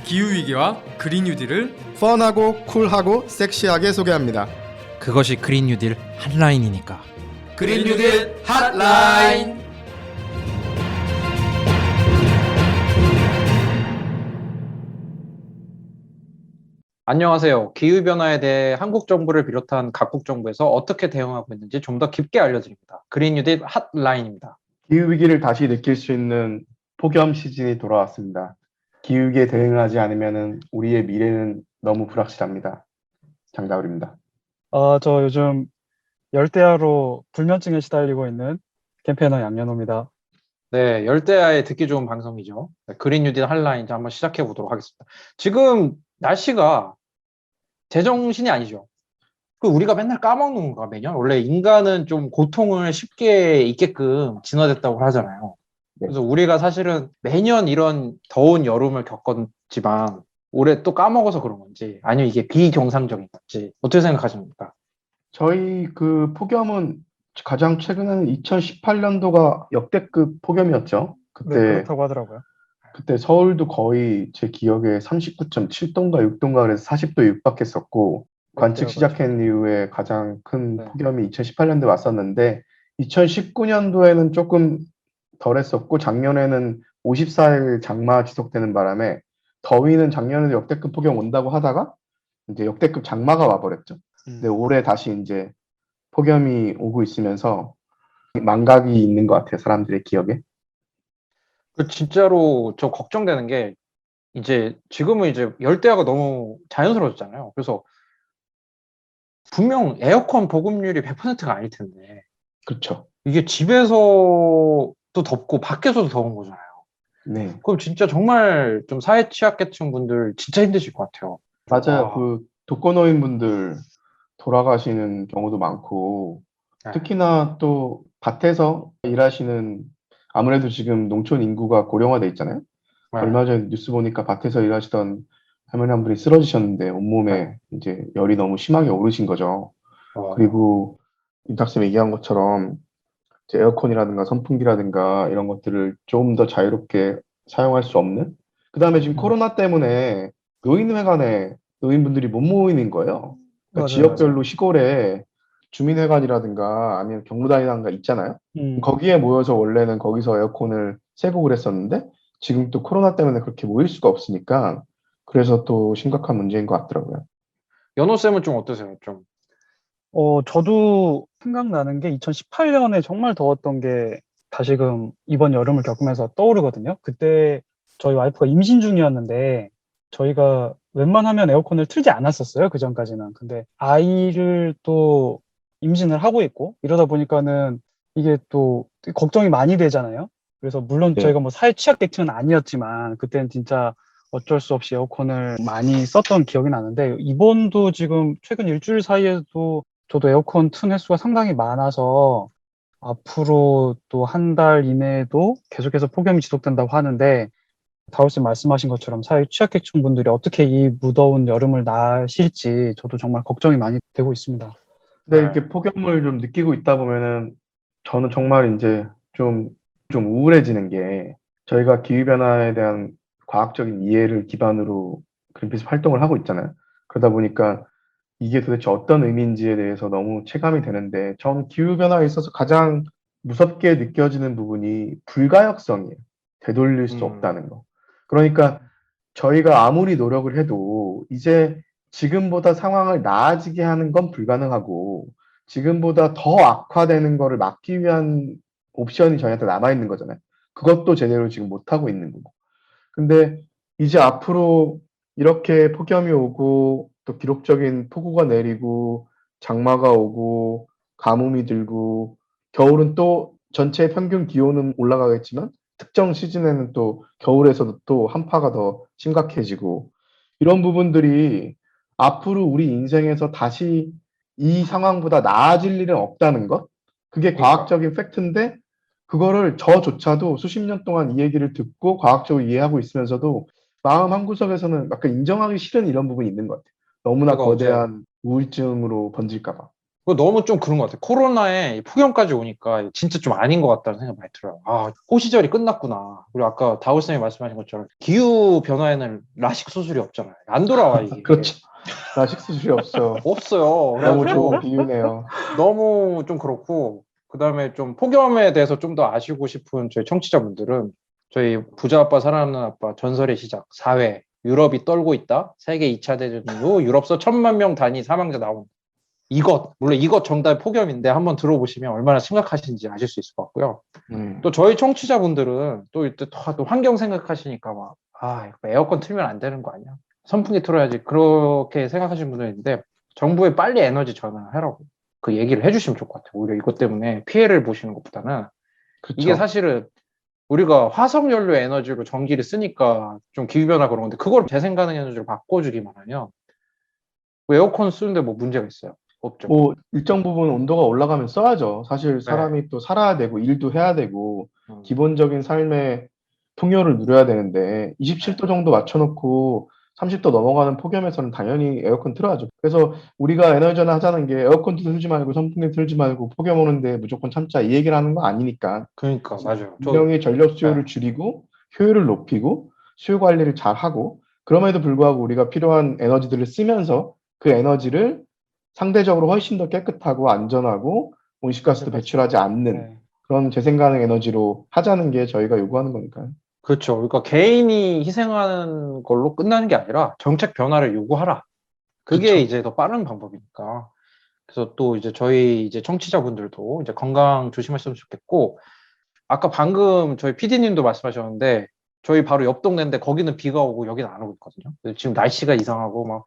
기후위기와 그린 뉴딜을 펀하고 쿨하고 섹시하게 소개합니다. 그것이 그린 뉴딜 핫라인이니까. 그린 뉴딜 핫라인. 안녕하세요. 기후변화에 대해 한국 정부를 비롯한 각국 정부에서 어떻게 대응하고 있는지 좀 더 깊게 알려드립니다. 그린 뉴딜 핫라인입니다. 기후위기를 다시 느낄 수 있는 폭염 시즌이 돌아왔습니다. 기후위기에 대응하지 않으면 우리의 미래는 너무 불확실합니다. 장다울입니다. 저 요즘 열대야로 불면증에 시달리고 있는 캠페이너 양현호입니다. 네, 열대야에 듣기 좋은 방송이죠. 네, 그린 뉴딜 핫라인 이제 한번 시작해 보도록 하겠습니다. 지금 날씨가 제정신이 아니죠. 우리가 맨날 까먹는 건가, 매년? 원래 인간은 좀 고통을 쉽게 잊게끔 진화됐다고 하잖아요. 그래서 우리가 사실은 매년 이런 더운 여름을 겪었지만 올해 또 까먹어서 그런 건지 아니면 이게 비경상적인 건지 어떻게 생각하십니까? 저희 그 폭염은 가장 최근에는 2018년도가 역대급 폭염이었죠. 네, 그렇다고 하더라고요. 그때 서울도 거의 제 기억에 39.7도인가 6도인가 그래서 40도 육박했었고 관측 시작한 이후에 가장 큰 폭염이 2018년도에 왔었는데 2019년도에는 조금 덜했었고 작년에는 54일 장마 지속되는 바람에 더위는 작년에도 역대급 폭염 온다고 하다가 이제 역대급 장마가 와버렸죠. 근데 올해 다시 이제 폭염이 오고 있으면서 망각이 있는 것 같아요. 사람들의 기억에. 진짜로 저 걱정되는 게 이제 지금은 이제 열대야가 너무 자연스러워졌잖아요. 그래서 분명 에어컨 보급률이 100%가 아닐 텐데 그렇죠. 이게 집에서도 덥고 밖에서도 더운 거잖아요. 네. 그럼 진짜 정말 좀 사회 취약계층 분들 진짜 힘드실 것 같아요. 맞아요. 그 독거노인분들 돌아가시는 경우도 많고 특히나 또 밭에서 일하시는 아무래도 지금 농촌 인구가 고령화돼 있잖아요. 얼마 전에 뉴스 보니까 밭에서 일하시던 할머니 한 분이 쓰러지셨는데 온몸에 이제 열이 너무 심하게 오르신 거죠. 그리고 임탁쌤이 얘기한 것처럼 이제 에어컨이라든가 선풍기라든가 이런 것들을 좀 더 자유롭게 사용할 수 없는? 그 다음에 지금 코로나 때문에 노인회관에 노인분들이 못 모이는 거예요. 그러니까 지역별로 시골에 주민회관이라든가 아니면 경로당이라든가 있잖아요. 거기에 모여서 원래는 거기서 에어컨을 쐬고 그랬었는데 지금 또 코로나 때문에 그렇게 모일 수가 없으니까 그래서 또 심각한 문제인 것 같더라고요. 연호쌤은 좀 어떠세요? 좀. 저도 생각나는 게 2018년에 정말 더웠던 게 다시금 이번 여름을 겪으면서 떠오르거든요. 그때 저희 와이프가 임신 중이었는데 저희가 웬만하면 에어컨을 틀지 않았었어요. 그 전까지는. 근데 아이를 또 임신을 하고 있고 이러다 보니까는 이게 또 걱정이 많이 되잖아요. 그래서 물론 저희가 뭐 사회 취약계층은 아니었지만 그때는 진짜 어쩔 수 없이 에어컨을 많이 썼던 기억이 나는데 이번도 지금 최근 일주일 사이에도 저도 에어컨 튼 횟수가 상당히 많아서 앞으로 또 한 달 이내에도 계속해서 폭염이 지속된다고 하는데 다울쌤 말씀하신 것처럼 사회 취약계층 분들이 어떻게 이 무더운 여름을 나실지 저도 정말 걱정이 많이 되고 있습니다. 근데 이렇게 폭염을 좀 느끼고 있다 보면은 저는 정말 이제 좀 우울해지는 게 저희가 기후변화에 대한 과학적인 이해를 기반으로 그린피스 활동을 하고 있잖아요. 그러다 보니까 이게 도대체 어떤 의미인지에 대해서 너무 체감이 되는데 전 기후변화에 있어서 가장 무섭게 느껴지는 부분이 불가역성이에요. 되돌릴 수 없다는 거. 그러니까 저희가 아무리 노력을 해도 이제 지금보다 상황을 나아지게 하는 건 불가능하고 지금보다 더 악화되는 거를 막기 위한 옵션이 저희한테 남아있는 거잖아요. 그것도 제대로 지금 못하고 있는 거고. 근데 이제 앞으로 이렇게 폭염이 오고 또 기록적인 폭우가 내리고 장마가 오고 가뭄이 들고 겨울은 또 전체 평균 기온은 올라가겠지만 특정 시즌에는 또 겨울에서도 또 한파가 더 심각해지고 이런 부분들이 앞으로 우리 인생에서 다시 이 상황보다 나아질 일은 없다는 것? 그게 과학적인 팩트인데 그거를 저조차도 수십 년 동안 이 얘기를 듣고 과학적으로 이해하고 있으면서도 마음 한구석에서는 약간 인정하기 싫은 이런 부분이 있는 것 같아요. 너무나 거대한 우울증으로 번질까 봐. 너무 좀 그런 것 같아요. 코로나에 폭염까지 오니까 진짜 좀 아닌 것 같다는 생각이 많이 들어요. 아, 호시절이 끝났구나. 그리고 아까 다우쌤이 말씀하신 것처럼 기후 변화에는 라식 수술이 없잖아요. 안 돌아와 이게. 그렇죠. 라식 수술이 없어. 없어요. 너무 그래가지고 좋은 비유네요. 너무 좀 그렇고, 그다음에 좀 폭염에 대해서 좀 더 아시고 싶은 저희 청취자분들은 저희 부자 아빠 사랑하는 아빠 전설의 시작 4회 유럽이 떨고 있다. 세계 2차 대전 이후 유럽서 1,000만 명 단위 사망자 나온 물론 이것 정답 폭염인데 한번 들어보시면 얼마나 심각하신지 아실 수 있을 것 같고요. 또 저희 청취자분들은 또 이때 또 환경 생각하시니까 막 에어컨 틀면 안 되는 거 아니야? 선풍기 틀어야지. 그렇게 생각하시는 분들 있는데 정부에 빨리 에너지 전환을 하라고 그 얘기를 해주시면 좋을 것 같아요. 오히려 이것 때문에 피해를 보시는 것보다는 그쵸. 이게 사실은 우리가 화석연료 에너지로 전기를 쓰니까 좀 기후변화 그런 건데 그걸 재생가능 에너지로 바꿔주기만 하면 에어컨 쓰는데 뭐 문제가 있어요? 없죠. 뭐 일정 부분 온도가 올라가면 써야죠. 사실 사람이 또 살아야 되고 일도 해야 되고 기본적인 삶의 풍요를 누려야 되는데 27도 정도 맞춰놓고 30도 넘어가는 폭염에서는 당연히 에어컨 틀어야죠. 그래서 우리가 에너지전 하자는 게 에어컨도 틀지 말고 선풍기 틀지 말고 폭염 오는데 무조건 참자 이 얘기를 하는 거 아니니까. 그러니까 맞아요. 분명히 전력 수요를 줄이고 효율을 높이고 수요 관리를 잘 하고 그럼에도 불구하고 우리가 필요한 에너지들을 쓰면서 그 에너지를 상대적으로 훨씬 더 깨끗하고 안전하고 온실가스도 배출하지 않는 그런 재생가능 에너지로 하자는 게 저희가 요구하는 거니까요. 그렇죠. 그러니까 개인이 희생하는 걸로 끝나는 게 아니라 정책 변화를 요구하라. 그게 그쵸. 이제 더 빠른 방법이니까. 그래서 또 이제 저희 이제 청취자분들도 이제 건강 조심하셨으면 좋겠고, 아까 방금 저희 PD님도 말씀하셨는데, 저희 바로 옆 동네인데 거기는 비가 오고 여기는 안 오고 있거든요. 지금 날씨가 이상하고 막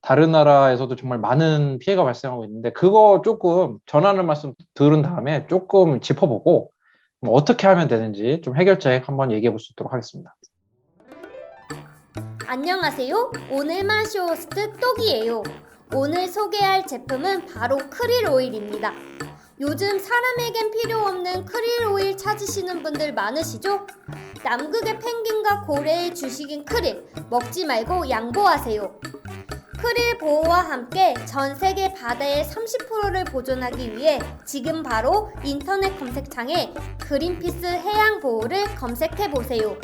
다른 나라에서도 정말 많은 피해가 발생하고 있는데, 그거 조금 전하는 말씀 들은 다음에 조금 짚어보고, 뭐 어떻게 하면 되는지 좀 해결책 한번 얘기해 볼 수 있도록 하겠습니다. 안녕하세요. 오늘만 쇼호스트 똑이에요. 오늘 소개할 제품은 바로 크릴 오일입니다. 요즘 사람에겐 필요 없는 크릴 오일 찾으시는 분들 많으시죠? 남극의 펭귄과 고래의 주식인 크릴, 먹지 말고 양보하세요. 크릴 보호와 함께 전 세계 바다의 30%를 보존하기 위해 지금 바로 인터넷 검색창에 그린피스 해양 보호를 검색해 보세요.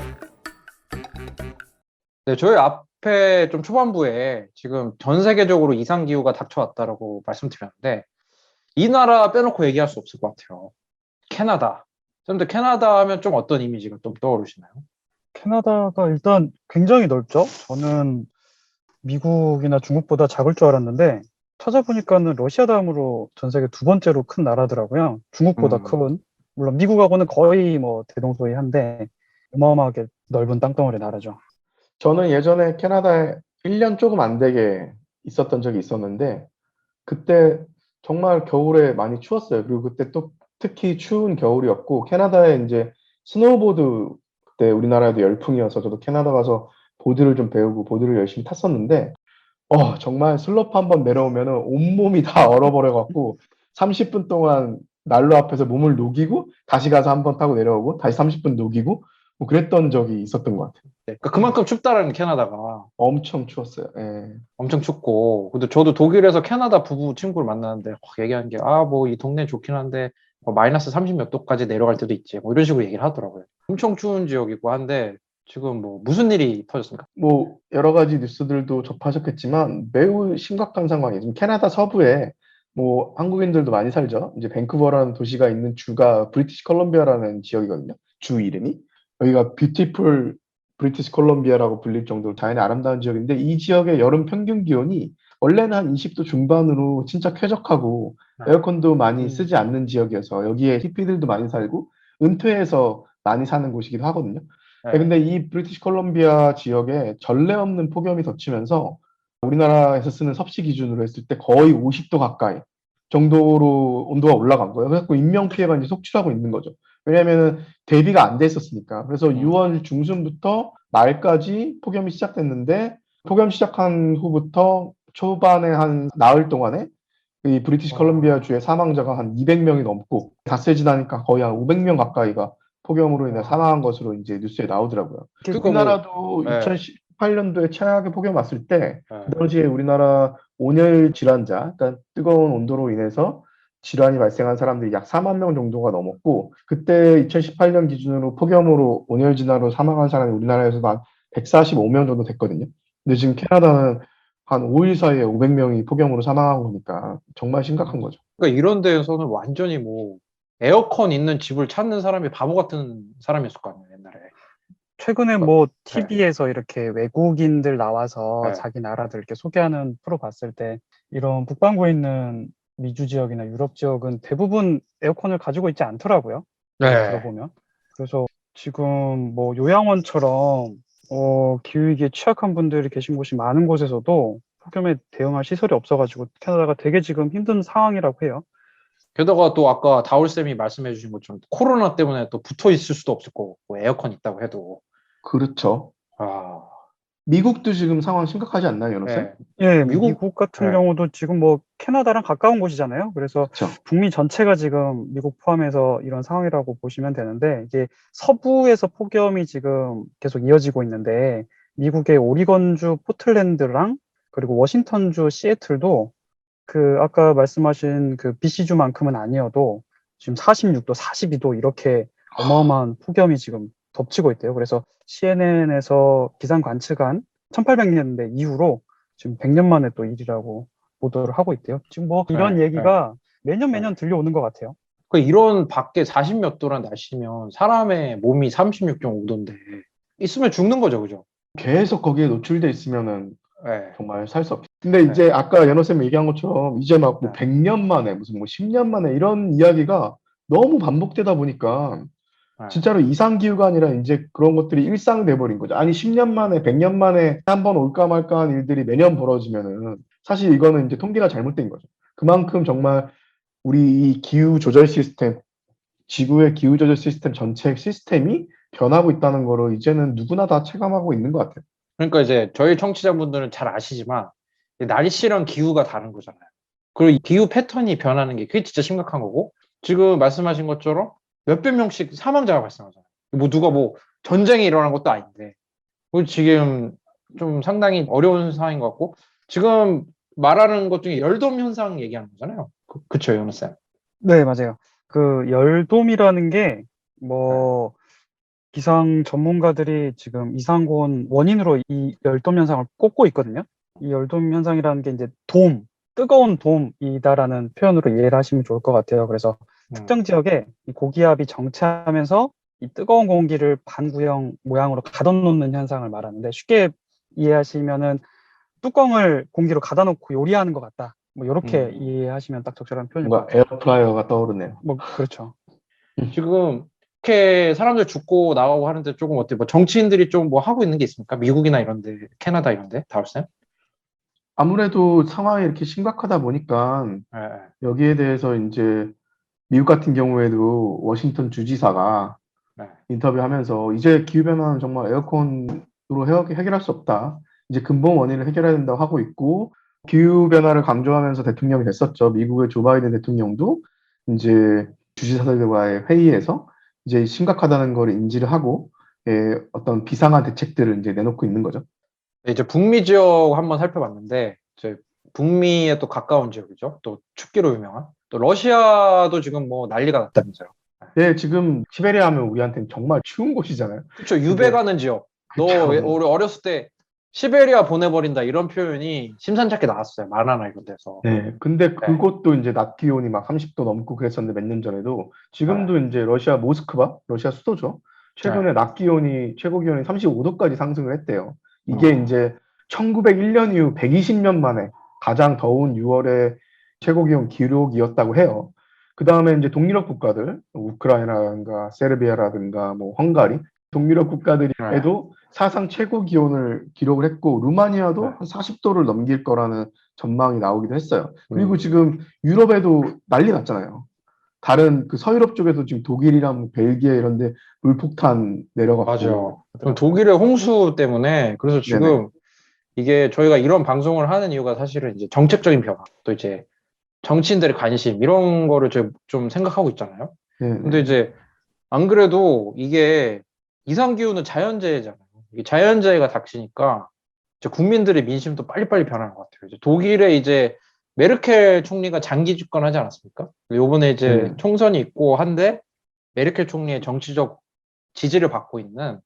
네, 저희 앞에 좀 초반부에 지금 전 세계적으로 이상기후가 닥쳐왔다라고 말씀드렸는데, 이 나라 빼놓고 얘기할 수 없을 것 같아요. 캐나다. 그런데 캐나다 하면 좀 어떤 이미지가 좀 떠오르시나요? 캐나다가 일단 굉장히 넓죠. 저는 미국이나 중국보다 작을 줄 알았는데 찾아보니까는 러시아 다음으로 전 세계 두 번째로 큰 나라더라고요. 중국보다 큰, 물론 미국하고는 거의 뭐 대동소이한데 어마어마하게 넓은 땅덩어리 나라죠. 저는 예전에 캐나다에 1년 조금 안 되게 있었던 적이 있었는데 그때 정말 겨울에 많이 추웠어요. 그리고 그때 또 특히 추운 겨울이었고 캐나다에 이제 스노우보드 그때 우리나라에도 열풍이어서 저도 캐나다 가서 보드를 좀 배우고 보드를 열심히 탔었는데 정말 슬로프 한번 내려오면은 온몸이 다 얼어버려갖고 30분 동안 난로 앞에서 몸을 녹이고 다시 가서 한번 타고 내려오고 다시 30분 녹이고 뭐 그랬던 적이 있었던 것 같아요. 네, 그만큼 춥다라는 캐나다가 엄청 추웠어요. 예. 엄청 춥고, 근데 저도 독일에서 캐나다 부부 친구를 만나는데 얘기하는 게 뭐 이 동네 좋긴 한데 뭐 마이너스 30 몇 도까지 내려갈 때도 있지 뭐 이런 식으로 얘기를 하더라고요. 엄청 추운 지역이고 한데 지금 뭐 무슨 일이 터졌습니까? 뭐 여러 가지 뉴스들도 접하셨겠지만 매우 심각한 상황이에요. 지금 캐나다 서부에 뭐 한국인들도 많이 살죠. 이제 밴쿠버라는 도시가 있는 주가 브리티시 컬럼비아라는 지역이거든요. 주 이름이. 여기가 뷰티풀 브리티시 콜롬비아라고 불릴 정도로 자연이 아름다운 지역인데 이 지역의 여름 평균 기온이 원래는 한 20도 중반으로 진짜 쾌적하고 에어컨도 많이 쓰지 않는 지역이어서 여기에 히피들도 많이 살고 은퇴해서 많이 사는 곳이기도 하거든요. 근데 이 브리티시 콜롬비아 지역에 전례 없는 폭염이 덮치면서 우리나라에서 쓰는 섭씨 기준으로 했을 때 거의 50도 가까이 정도로 온도가 올라간 거예요. 그래서 인명피해가 이제 속출하고 있는 거죠. 왜냐면은 대비가 안 돼 있었으니까. 그래서 6월 중순부터 말까지 폭염이 시작됐는데 폭염 시작한 후부터 초반에 한 나흘 동안에 이 브리티시 컬럼비아 주의 사망자가 한 200명이 넘고 닷새 지나니까 거의 한 500명 가까이가 폭염으로 인해 사망한 것으로 이제 뉴스에 나오더라고요. 그거 우리나라도 네. 2018년도에 최악의 폭염 왔을 때 네. 그 당시에 우리나라 온열 질환자, 그러니까 뜨거운 온도로 인해서 질환이 발생한 사람들이 약 4만 명 정도가 넘었고, 그때 2018년 기준으로 폭염으로 온열 질환으로 사망한 사람이 우리나라에서도 한 145명 정도 됐거든요. 근데 지금 캐나다는 한 5일 사이에 500명이 폭염으로 사망한 거니까 정말 심각한 거죠. 그러니까 이런 데에서는 완전히 뭐 에어컨 있는 집을 찾는 사람이 바보 같은 사람이었을 거 아니에요, 옛날에. 최근에 뭐 TV에서 이렇게 외국인들 나와서 네. 자기 나라들 이렇게 소개하는 프로 봤을 때 이런 북반구에 있는 미주 지역이나 유럽 지역은 대부분 에어컨을 가지고 있지 않더라고요. 들어보면. 그래서 지금 뭐 요양원처럼 기후위기에 취약한 분들이 계신 곳이 많은 곳에서도 폭염에 대응할 시설이 없어가지고 캐나다가 되게 지금 힘든 상황이라고 해요. 게다가 또 아까 다울쌤이 말씀해 주신 것처럼 코로나 때문에 또 붙어 있을 수도 없을 거고, 뭐 에어컨 있다고 해도. 그렇죠. 아, 미국도 지금 상황 심각하지 않나요, 연호쌤? 네. 예, 미국- 미국 같은 네. 경우도 지금 뭐 캐나다랑 가까운 곳이잖아요. 그래서 그렇죠. 북미 전체가 지금 미국 포함해서 이런 상황이라고 보시면 되는데, 이게 서부에서 폭염이 지금 계속 이어지고 있는데, 미국의 오리건주 포틀랜드랑 그리고 워싱턴주 시애틀도 그 아까 말씀하신 그 BC주만큼은 아니어도 지금 46도, 42도 이렇게 어마어마한 폭염이 지금 덮치고 있대요. 그래서 CNN에서 기상 관측한 1800년대 이후로 지금 100년 만에 또 일이라고 보도를 하고 있대요. 지금 뭐 이런 네, 얘기가 매년 들려오는 것 같아요. 그 이런 밖에 40몇 도란 날씨면 사람의 몸이 36.5도인데 있으면 죽는 거죠, 그죠? 계속 거기에 노출돼 있으면은 네. 정말 살 수 없죠. 근데 이제 아까 연호쌤이 얘기한 것처럼 이제 막 뭐 네. 100년 만에 무슨 뭐 10년 만에 이런 이야기가 너무 반복되다 보니까 네. 진짜로 이상기후가 아니라 이제 그런 것들이 일상이 돼버린 거죠. 아니 10년 만에 100년 만에 한 번 올까 말까 한 일들이 매년 벌어지면은 사실 이거는 이제 통계가 잘못된 거죠. 그만큼 정말 우리 이 기후 조절 시스템, 지구의 기후 조절 시스템 전체 시스템이 변하고 있다는 거를 이제는 누구나 다 체감하고 있는 것 같아요. 그러니까 이제 저희 청취자분들은 잘 아시지만 날씨랑 기후가 다른 거잖아요. 그리고 이 기후 패턴이 변하는 게 그게 진짜 심각한 거고, 지금 말씀하신 것처럼 몇백 명씩 사망자가 발생하잖아요. 뭐 누가 뭐 전쟁이 일어난 것도 아닌데, 그리고 지금 좀 상당히 어려운 상황인 것 같고, 지금 말하는 것 중에 열돔 현상 얘기하는 거잖아요. 그쵸, 연우쌤? 네, 맞아요. 그 열돔이라는 게 뭐 기상 전문가들이 지금 이상고온 원인으로 이 열돔 현상을 꼽고 있거든요. 이 열돔 현상이라는 게 이제 뜨거운 돔이다라는 표현으로 이해를 하시면 좋을 것 같아요. 그래서 특정 지역에 이 고기압이 정체하면서 이 뜨거운 공기를 반구형 모양으로 가둬놓는 현상을 말하는데, 쉽게 이해하시면은 뚜껑을 공기로 가둬놓고 요리하는 것 같다. 뭐 이렇게 이해하시면 딱 적절한 표현일 것 뭔가 같아요. 에어프라이어가 떠오르네요. 뭐 그렇죠. 지금 이렇게 사람들 죽고 나가고 하는데 조금 어때요? 뭐 정치인들이 좀 뭐 하고 있는 게 있습니까? 미국이나 이런데, 캐나다 이런데, 다울쌤? 아무래도 상황이 이렇게 심각하다 보니까 네. 여기에 대해서 이제 미국 같은 경우에도 워싱턴 주지사가 네. 인터뷰하면서 이제 기후변화는 정말 에어컨으로 해결할 수 없다. 이제 근본 원인을 해결해야 된다고 하고 있고, 기후변화를 강조하면서 대통령이 됐었죠. 미국의 조 바이든 대통령도 이제 주지사들과의 회의에서 이제 심각하다는 걸 인지를 하고 어떤 비상한 대책들을 이제 내놓고 있는 거죠. 이제 북미 지역 한번 살펴봤는데, 이제 북미에 또 가까운 지역이죠. 또 춥기로 유명한. 또 러시아도 지금 뭐 난리가 났다면서요. 네, 지금 시베리아 하면 우리한테는 정말 추운 곳이잖아요. 그렇죠. 유배 가는 지역. 너 그쵸. 우리 어렸을 때 시베리아 보내버린다 이런 표현이 심산찮게 나왔어요. 만화나 이런 데서. 네, 근데 그것도 이제 낮 기온이 막 30도 넘고 그랬었는데 몇 년 전에도 지금도 이제 러시아 모스크바, 러시아 수도죠. 최근에 낮 기온이 최고 기온이 35도까지 상승을 했대요. 이게 이제 1901년 이후 120년 만에 가장 더운 6월의 최고 기온 기록이었다고 해요. 그 다음에 이제 동유럽 국가들, 우크라이나라든가 세르비아라든가 뭐 헝가리, 동유럽 국가들에도 사상 최고 기온을 기록을 했고, 루마니아도 한 40도를 넘길 거라는 전망이 나오기도 했어요. 그리고 지금 유럽에도 난리 났잖아요. 다른 그 서유럽 쪽에도 지금 독일이랑 벨기에 이런 데 물폭탄 내려갔고. 맞아. 독일의 홍수 때문에, 그래서 지금 네네. 이게 저희가 이런 방송을 하는 이유가 사실은 이제 정책적인 변화, 또 이제 정치인들의 관심, 이런 거를 좀 생각하고 있잖아요. 네네. 근데 이제 안 그래도 이게 이상기후는 자연재해잖아요. 이게 자연재해가 닥치니까 이제 국민들의 민심도 빨리빨리 변하는 것 같아요. 이제 독일의 이제 메르켈 총리가 장기 집권하지 않았습니까? 요번에 이제 총선이 있고 한데 메르켈 총리의 정치적 지지를 받고 있는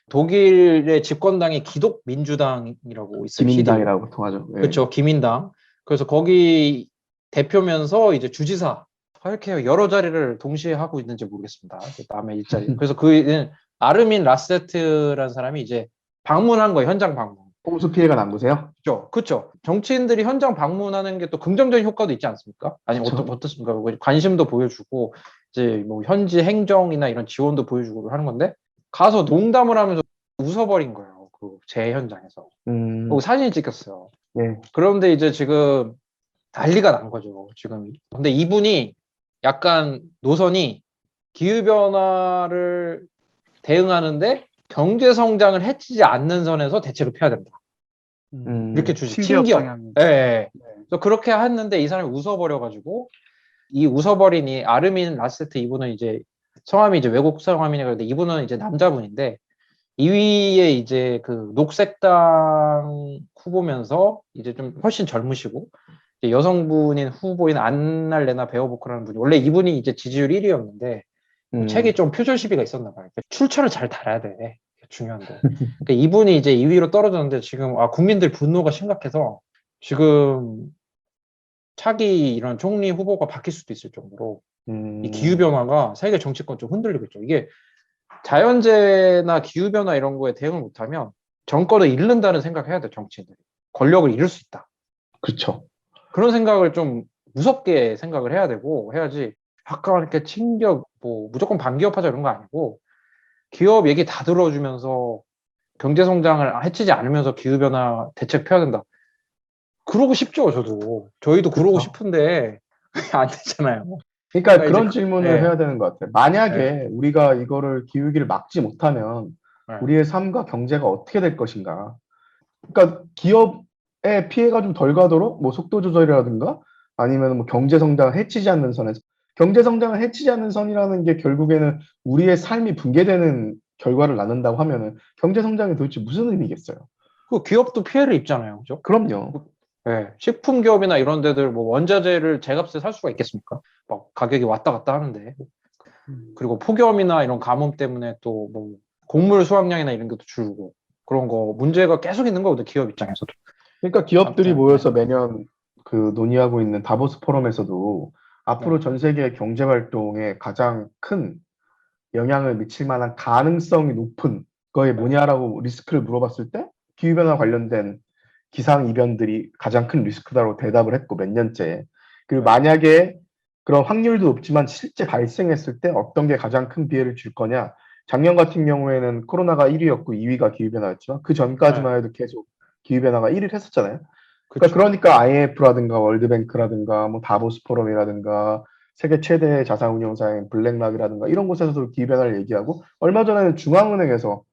독일의 집권당이 기독민주당이라고 있어요. 기민당이라고 보통 하죠. 예. 그렇죠. 기민당. 그래서 거기 대표면서 이제 주지사 이렇게 여러 자리를 동시에 하고 있는지 모르겠습니다. 남의 일자리. 그래서 그 아르민 라세트라는 사람이 이제 방문한 거예요. 현장 방문. 홍수 피해가 난 곳에요? 그렇죠. 그렇죠. 정치인들이 현장 방문하는 게 또 긍정적인 효과도 있지 않습니까? 아니 어떻습니까? 관심도 보여주고 이제 뭐 현지 행정이나 이런 지원도 보여주고 하는 건데 가서 농담을 하면서 웃어버린 거예요. 그 재해 현장에서. 그리고 사진이 찍혔어요. 예. 그런데 이제 지금 난리가 난 거죠. 지금. 근데 이분이 약간 노선이 기후변화를 대응하는데 경제 성장을 해치지 않는 선에서 대책을 펴야 된다. 이렇게 주지. 친기업 예, 방향. 예. 그래서 그렇게 했는데 이 사람이 웃어버려가지고 이 웃어버리니 아르민 라세트 이분은 이제 성함이 이제 외국 성함이니까 그런데 이분은 이제 남자분인데 2위에 이제 그 녹색당 후보면서 이제 좀 훨씬 젊으시고 이제 여성분인 후보인 안날레나 베어보크라는 분이 원래 이분이 이제 지지율 1위였는데 책이 좀 표절 시비가 있었나 봐요. 출처를 잘 달아야 돼. 중요한데. 그러니까 이분이 이제 2위로 떨어졌는데 지금 국민들 분노가 심각해서 지금 차기 이런 총리 후보가 바뀔 수도 있을 정도로 이 기후변화가 세계 정치권 좀 흔들리고 있죠. 이게 자연재해나 기후변화 이런 거에 대응을 못하면 정권을 잃는다는 생각을 해야 돼, 정치인들이. 권력을 잃을 수 있다. 그렇죠. 그런 생각을 좀 무섭게 생각을 해야 되고 해야지 약간 이렇게 친기업, 뭐 무조건 반기업하자 이런 거 아니고 기업 얘기 다 들어주면서 경제성장을 해치지 않으면서 기후변화 대책 펴야 된다. 그러고 싶죠, 저도. 저희도 그러고 싶은데 안 되잖아요. 그러니까 이제 그런 질문을 해야 되는 것 같아요. 만약에 우리가 이거를 기후위기를 막지 못하면 우리의 삶과 경제가 어떻게 될 것인가. 그러니까 기업의 피해가 좀 덜 가도록 뭐 속도 조절이라든가 아니면 뭐 경제 성장을 해치지 않는 선에서 경제 성장을 해치지 않는 선이라는 게 결국에는 우리의 삶이 붕괴되는 결과를 낳는다고 하면은 경제 성장이 도대체 무슨 의미겠어요? 그 기업도 피해를 입잖아요, 그죠? 그럼요. 네, 식품 기업이나 이런 데들 뭐 원자재를 제값에 살 수가 있겠습니까? 막 가격이 왔다 갔다 하는데. 그리고 폭염이나 이런 가뭄 때문에 또 뭐 곡물 수확량이나 이런 것도 줄고 그런 거 문제가 계속 있는 거거든요, 기업 입장에서도. 그러니까 기업들이 아무튼, 모여서 매년 그 논의하고 있는 다보스 포럼에서도 앞으로 전 세계 경제 활동에 가장 큰 영향을 미칠 만한 가능성이 높은 거에 뭐냐라고 리스크를 물어봤을 때 기후변화 관련된 기상 이변들이 가장 큰 리스크다라고 대답을 했고 몇 년째. 그리고 만약에 그런 확률도 높지만 실제 발생했을 때 어떤 게 가장 큰 피해를 줄 거냐. 작년 같은 경우에는 코로나가 1위였고 2위가 기후변화였지만 그 전까지만 해도 계속 기후변화가 1위를 했었잖아요. 그러니까 IMF라든가 월드뱅크라든가 뭐 다보스 포럼이라든가 세계 최대 자산운용사인 블랙락이라든가 이런 곳에서도 기후변화를 얘기하고 얼마 전에는 중앙은행에서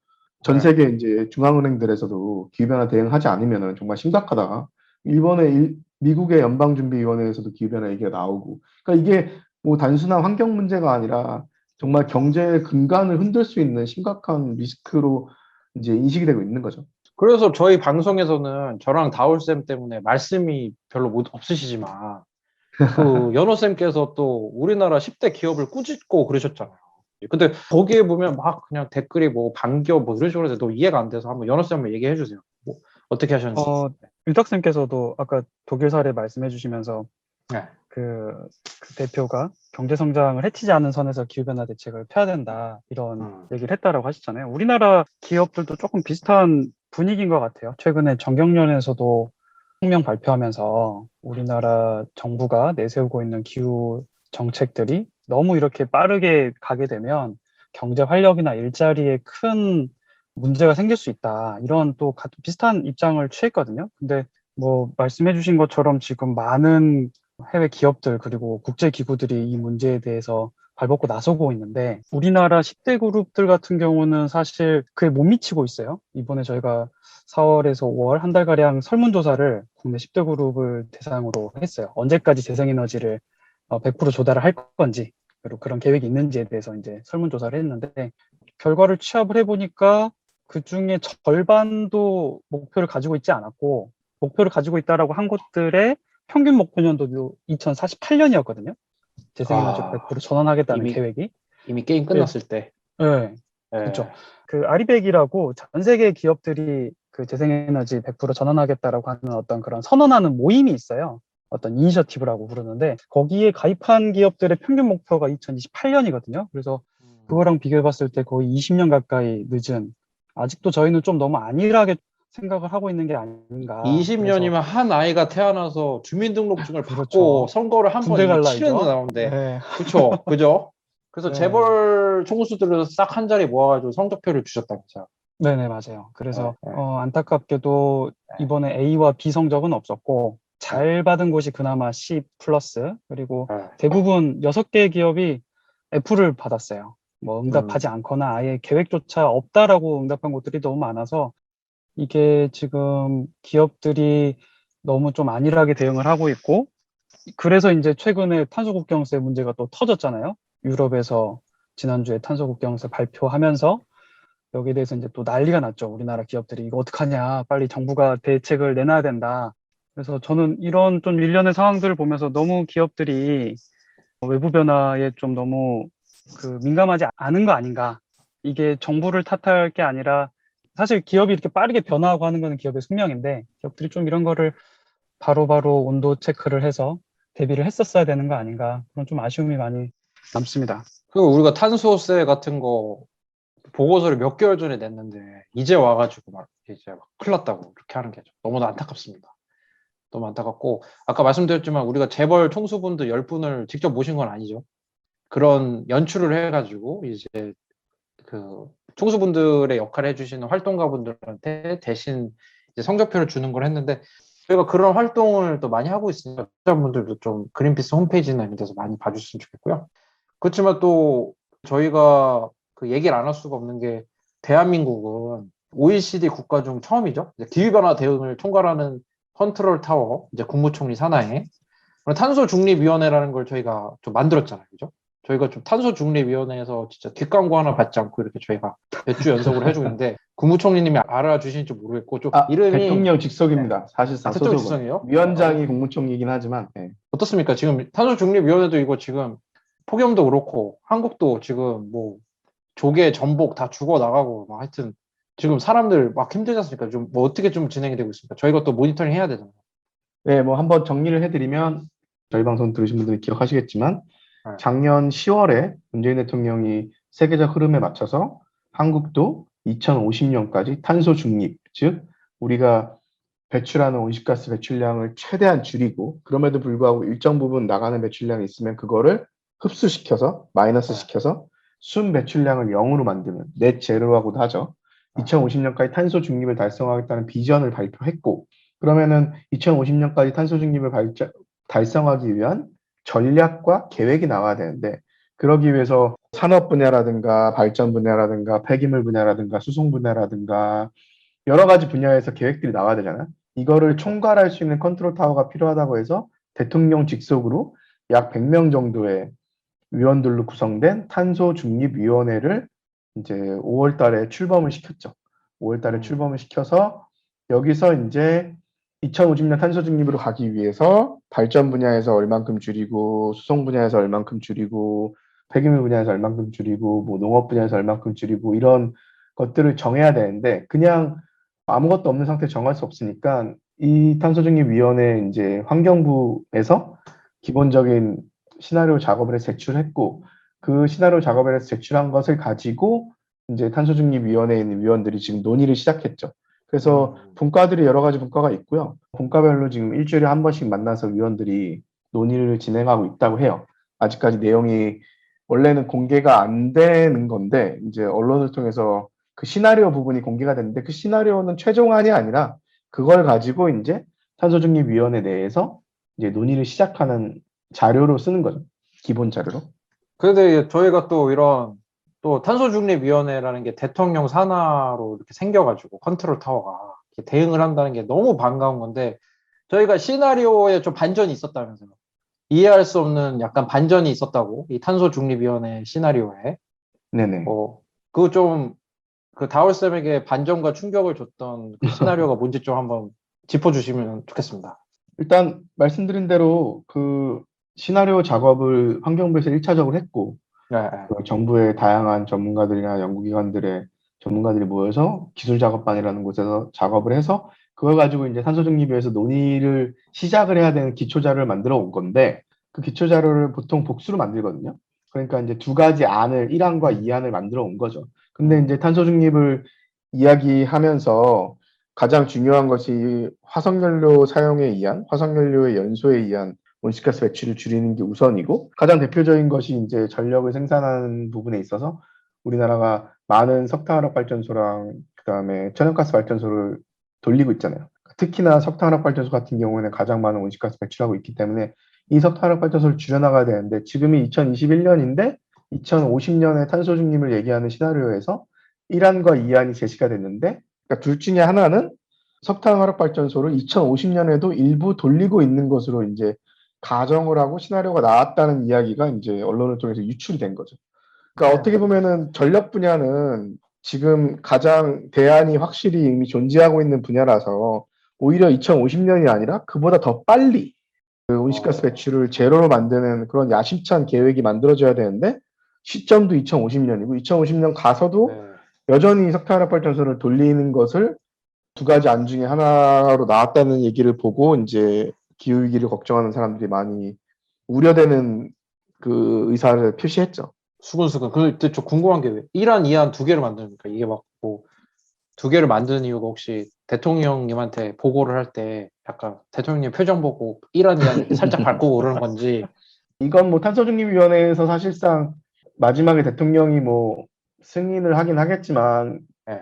전 세계 이제 중앙은행들에서도 기후변화 대응하지 않으면 정말 심각하다. 미국의 연방준비위원회에서도 기후변화 얘기가 나오고. 그러니까 이게 뭐 단순한 환경 문제가 아니라 정말 경제의 근간을 흔들 수 있는 심각한 리스크로 이제 인식이 되고 있는 거죠. 그래서 저희 방송에서는 저랑 다울쌤 때문에 말씀이 별로 없으시지만 그 연호쌤께서 또 우리나라 10대 기업을 꾸짖고 그러셨잖아요. 근데 거기에 보면 막 그냥 댓글이 뭐 반기업 뭐 이런 식으로 해서 너 이해가 안 돼서 한번 연호쌤 한번 얘기해 주세요. 뭐 어떻게 하셨는지. 유탁쌤께서도 아까 독일 사례 말씀해 주시면서 네. 그 대표가 경제 성장을 해치지 않은 선에서 기후변화 대책을 펴야 된다 이런 얘기를 했다라고 하셨잖아요. 우리나라 기업들도 조금 비슷한 분위기인 것 같아요. 최근에 정경련에서도 성명 발표하면서 우리나라 정부가 내세우고 있는 기후 정책들이 너무 이렇게 빠르게 가게 되면 경제 활력이나 일자리에 큰 문제가 생길 수 있다. 이런 또 비슷한 입장을 취했거든요. 근데 뭐 말씀해 주신 것처럼 지금 많은 해외 기업들 그리고 국제 기구들이 이 문제에 대해서 발벗고 나서고 있는데 우리나라 10대 그룹들 같은 경우는 사실 그에 못 미치고 있어요. 이번에 저희가 4월에서 5월 한 달가량 설문조사를 국내 10대 그룹을 대상으로 했어요. 언제까지 재생에너지를 100% 조달을 할 건지 그리고 그런 계획이 있는지에 대해서 이제 설문조사를 했는데 결과를 취합을 해보니까 그 중에 절반도 목표를 가지고 있지 않았고, 목표를 가지고 있다라고 한 곳들의 평균 목표 연도도 2048년이었거든요. 재생에너지 아, 100% 전환하겠다는 이미- 계획이. 이미 게임 끝났을 때. 네, 예. 그렇죠. 그 아리백이라고 전 세계 기업들이 그 재생에너지 100% 전환하겠다라고 하는 어떤 그런 선언하는 모임이 있어요. 어떤 이니셔티브라고 부르는데 거기에 가입한 기업들의 평균 목표가 2028년이거든요. 그래서 그거랑 비교해 봤을 때 거의 20년 가까이 늦은, 아직도 저희는 좀 너무 안일하게 생각을 하고 있는 게 아닌가. 20년이면 한 아이가 태어나서 주민등록증을 받고 그렇죠. 선거를 한 번 군대 갈 치르는 나이죠. 나오는데, 네. 그쵸, 그죠? 그래서 네. 재벌 총수들을 싹 한 자리 모아가지고 성적표를 주셨다면서요. 네네, 맞아요. 그래서 네. 안타깝게도 이번에 A와 B 성적은 없었고 잘 받은 곳이 그나마 C 플러스, 그리고 네. 대부분 6개 기업이 F를 받았어요. 뭐 응답하지 않거나 아예 계획조차 없다라고 응답한 곳들이 너무 많아서 이게 지금 기업들이 너무 좀 안일하게 대응을 하고 있고, 그래서 이제 최근에 탄소국경세 문제가 또 터졌잖아요. 유럽에서 지난주에 탄소국경세 발표하면서 여기에 대해서 이제 또 난리가 났죠. 우리나라 기업들이 이거 어떡하냐, 빨리 정부가 대책을 내놔야 된다. 그래서 저는 이런 좀 일련의 상황들을 보면서 너무 기업들이 외부 변화에 좀 너무 그 민감하지 않은 거 아닌가. 이게 정부를 탓할 게 아니라 사실 기업이 이렇게 빠르게 변화하고 하는 거는 기업의 숙명인데 기업들이 좀 이런 거를 바로바로 온도 체크를 해서 대비를 했었어야 되는 거 아닌가. 그런 좀 아쉬움이 많이 남습니다. 그리고 우리가 탄소세 같은 거 보고서를 몇 개월 전에 냈는데 이제 와가지고 막 이제 막 큰일 났다고 이렇게 하는 게 너무나 안타깝습니다. 너무 안타깝고, 아까 말씀드렸지만 우리가 재벌 총수분들 10분을 직접 모신 건 아니죠. 그런 연출을 해가지고 이제 그 총수분들의 역할을 해주시는 활동가분들한테 대신 이제 성적표를 주는 걸 했는데, 저희가 그런 활동을 또 많이 하고 있으니까 분들도 좀 그린피스 홈페이지나 이런 데서 많이 봐주셨으면 좋겠고요. 그렇지만 또 저희가 그 얘기를 안 할 수가 없는 게, 대한민국은 OECD 국가 중 처음이죠. 이제 기후변화 대응을 총괄하는 컨트롤 타워, 이제 국무총리 산하에 탄소 중립위원회라는 걸 저희가 좀 만들었잖아요, 그죠? 저희가 좀 탄소 중립위원회에서 진짜 뒷광고 하나 받지 않고 이렇게 저희가 몇 주 연속으로 해주고 있는데, 국무총리님이 알아주시는지 모르겠고 좀 이름이 대통령 직속입니다. 사실상 대통령 소속은. 직속이에요? 위원장이 국무총리이긴 하지만 네. 어떻습니까? 지금 탄소 중립위원회도 이거 지금 폭염도 그렇고 한국도 지금 뭐 조개, 전복 다 죽어 나가고 막 하여튼 지금 사람들 막 힘들지 않습니까? 좀 뭐 어떻게 좀 진행이 되고 있습니까? 저희가 또 모니터링 해야 되잖아요. 네, 뭐 한번 정리를 해드리면 저희 방송 들으신 분들은 기억하시겠지만 네. 작년 10월에 문재인 대통령이 세계적 흐름에 맞춰서 한국도 2050년까지 탄소 중립, 즉 우리가 배출하는 온실가스 배출량을 최대한 줄이고 그럼에도 불구하고 일정 부분 나가는 배출량이 있으면 그거를 흡수시켜서 마이너스 시켜서 순 배출량을 0으로 만드는 넷 제로라고도 하죠. 2050년까지 탄소 중립을 달성하겠다는 비전을 발표했고, 그러면은 2050년까지 탄소 중립을 달성하기 위한 전략과 계획이 나와야 되는데, 그러기 위해서 산업 분야라든가 발전 분야라든가 폐기물 분야라든가 수송 분야라든가 여러 가지 분야에서 계획들이 나와야 되잖아요. 이거를 총괄할 수 있는 컨트롤 타워가 필요하다고 해서 대통령 직속으로 약 100명 정도의 위원들로 구성된 탄소중립위원회를 이제 5월 달에 출범을 시켰죠. 5월 달에 출범을 시켜서 여기서 이제 2050년 탄소중립으로 가기 위해서 발전 분야에서 얼만큼 줄이고 수송 분야에서 얼만큼 줄이고 폐기물 분야에서 얼만큼 줄이고 뭐 농업 분야에서 얼만큼 줄이고 이런 것들을 정해야 되는데 그냥 아무것도 없는 상태에 정할 수 없으니까 이 탄소중립위원회 이제 환경부에서 기본적인 시나리오 작업을 해서 제출했고 그 시나리오 작업을 해서 제출한 것을 가지고 이제 탄소중립위원회에 있는 위원들이 지금 논의를 시작했죠. 그래서 분과들이 여러 가지 분과가 있고요. 분과별로 지금 일주일에 한 번씩 만나서 위원들이 논의를 진행하고 있다고 해요. 아직까지 내용이 원래는 공개가 안 되는 건데 이제 언론을 통해서 그 시나리오 부분이 공개가 됐는데 그 시나리오는 최종안이 아니라 그걸 가지고 이제 탄소중립위원회 내에서 이제 논의를 시작하는 자료로 쓰는 거죠. 기본 자료로. 그런데 저희가 또 이런 또 탄소중립위원회라는 게 대통령 산하로 이렇게 생겨가지고 컨트롤 타워가 이렇게 대응을 한다는 게 너무 반가운 건데, 저희가 시나리오에 좀 반전이 있었다면서요. 이해할 수 없는 약간 반전이 있었다고, 이 탄소중립위원회 시나리오에. 네네. 그거 좀 그 다울쌤에게 반전과 충격을 줬던 그 시나리오가 뭔지 좀 한번 짚어주시면 좋겠습니다. 일단 말씀드린 대로 그 시나리오 작업을 환경부에서 1차적으로 했고, 네, 네. 그 정부의 다양한 전문가들이나 연구기관들의 전문가들이 모여서 기술작업반이라는 곳에서 작업을 해서 그걸 가지고 이제 탄소중립위에서 논의를 시작을 해야 되는 기초자료를 만들어 온 건데, 그 기초자료를 보통 복수로 만들거든요. 그러니까 이제 두 가지 안을 1안과 2안을 만들어 온 거죠. 근데 이제 탄소중립을 이야기하면서 가장 중요한 것이 화석연료 사용에 의한, 화석연료의 연소에 의한 온실가스 배출을 줄이는 게 우선이고, 가장 대표적인 것이 이제 전력을 생산하는 부분에 있어서 우리나라가 많은 석탄화력 발전소랑 그다음에 천연가스 발전소를 돌리고 있잖아요. 특히나 석탄화력 발전소 같은 경우에는 가장 많은 온실가스 배출하고 있기 때문에 이 석탄화력 발전소를 줄여나가야 되는데, 지금이 2021년인데 2050년에 탄소 중립을 얘기하는 시나리오에서 1안과 2안이 제시가 됐는데, 그러니까 둘 중에 하나는 석탄화력 발전소를 2050년에도 일부 돌리고 있는 것으로 이제 가정을 하고 시나리오가 나왔다는 이야기가 이제 언론을 통해서 유출이 된 거죠. 그러니까 어떻게 보면은 전력 분야는 지금 가장 대안이 확실히 이미 존재하고 있는 분야라서 오히려 2050년이 아니라 그보다 더 빨리 그 온실가스 배출을 제로로 만드는 그런 야심찬 계획이 만들어져야 되는데, 시점도 2050년이고 2050년 가서도 네. 여전히 석탄화력 발전소를 돌리는 것을 두 가지 안 중에 하나로 나왔다는 얘기를 보고 이제 기후위기를 걱정하는 사람들이 많이 우려되는 그 의사를 표시했죠. 수근수근. 근데 저 궁금한 게 왜 1안, 2안 두 개를 만드니까 이게 막 뭐 두 개를 만드는 이유가 혹시 대통령님한테 보고를 할 때 약간 대통령님 표정 보고 1안, 2안 살짝 바꾸고 그러는 건지. 이건 뭐 탄소중립위원회에서 사실상 마지막에 대통령이 뭐 승인을 하긴 하겠지만, 네.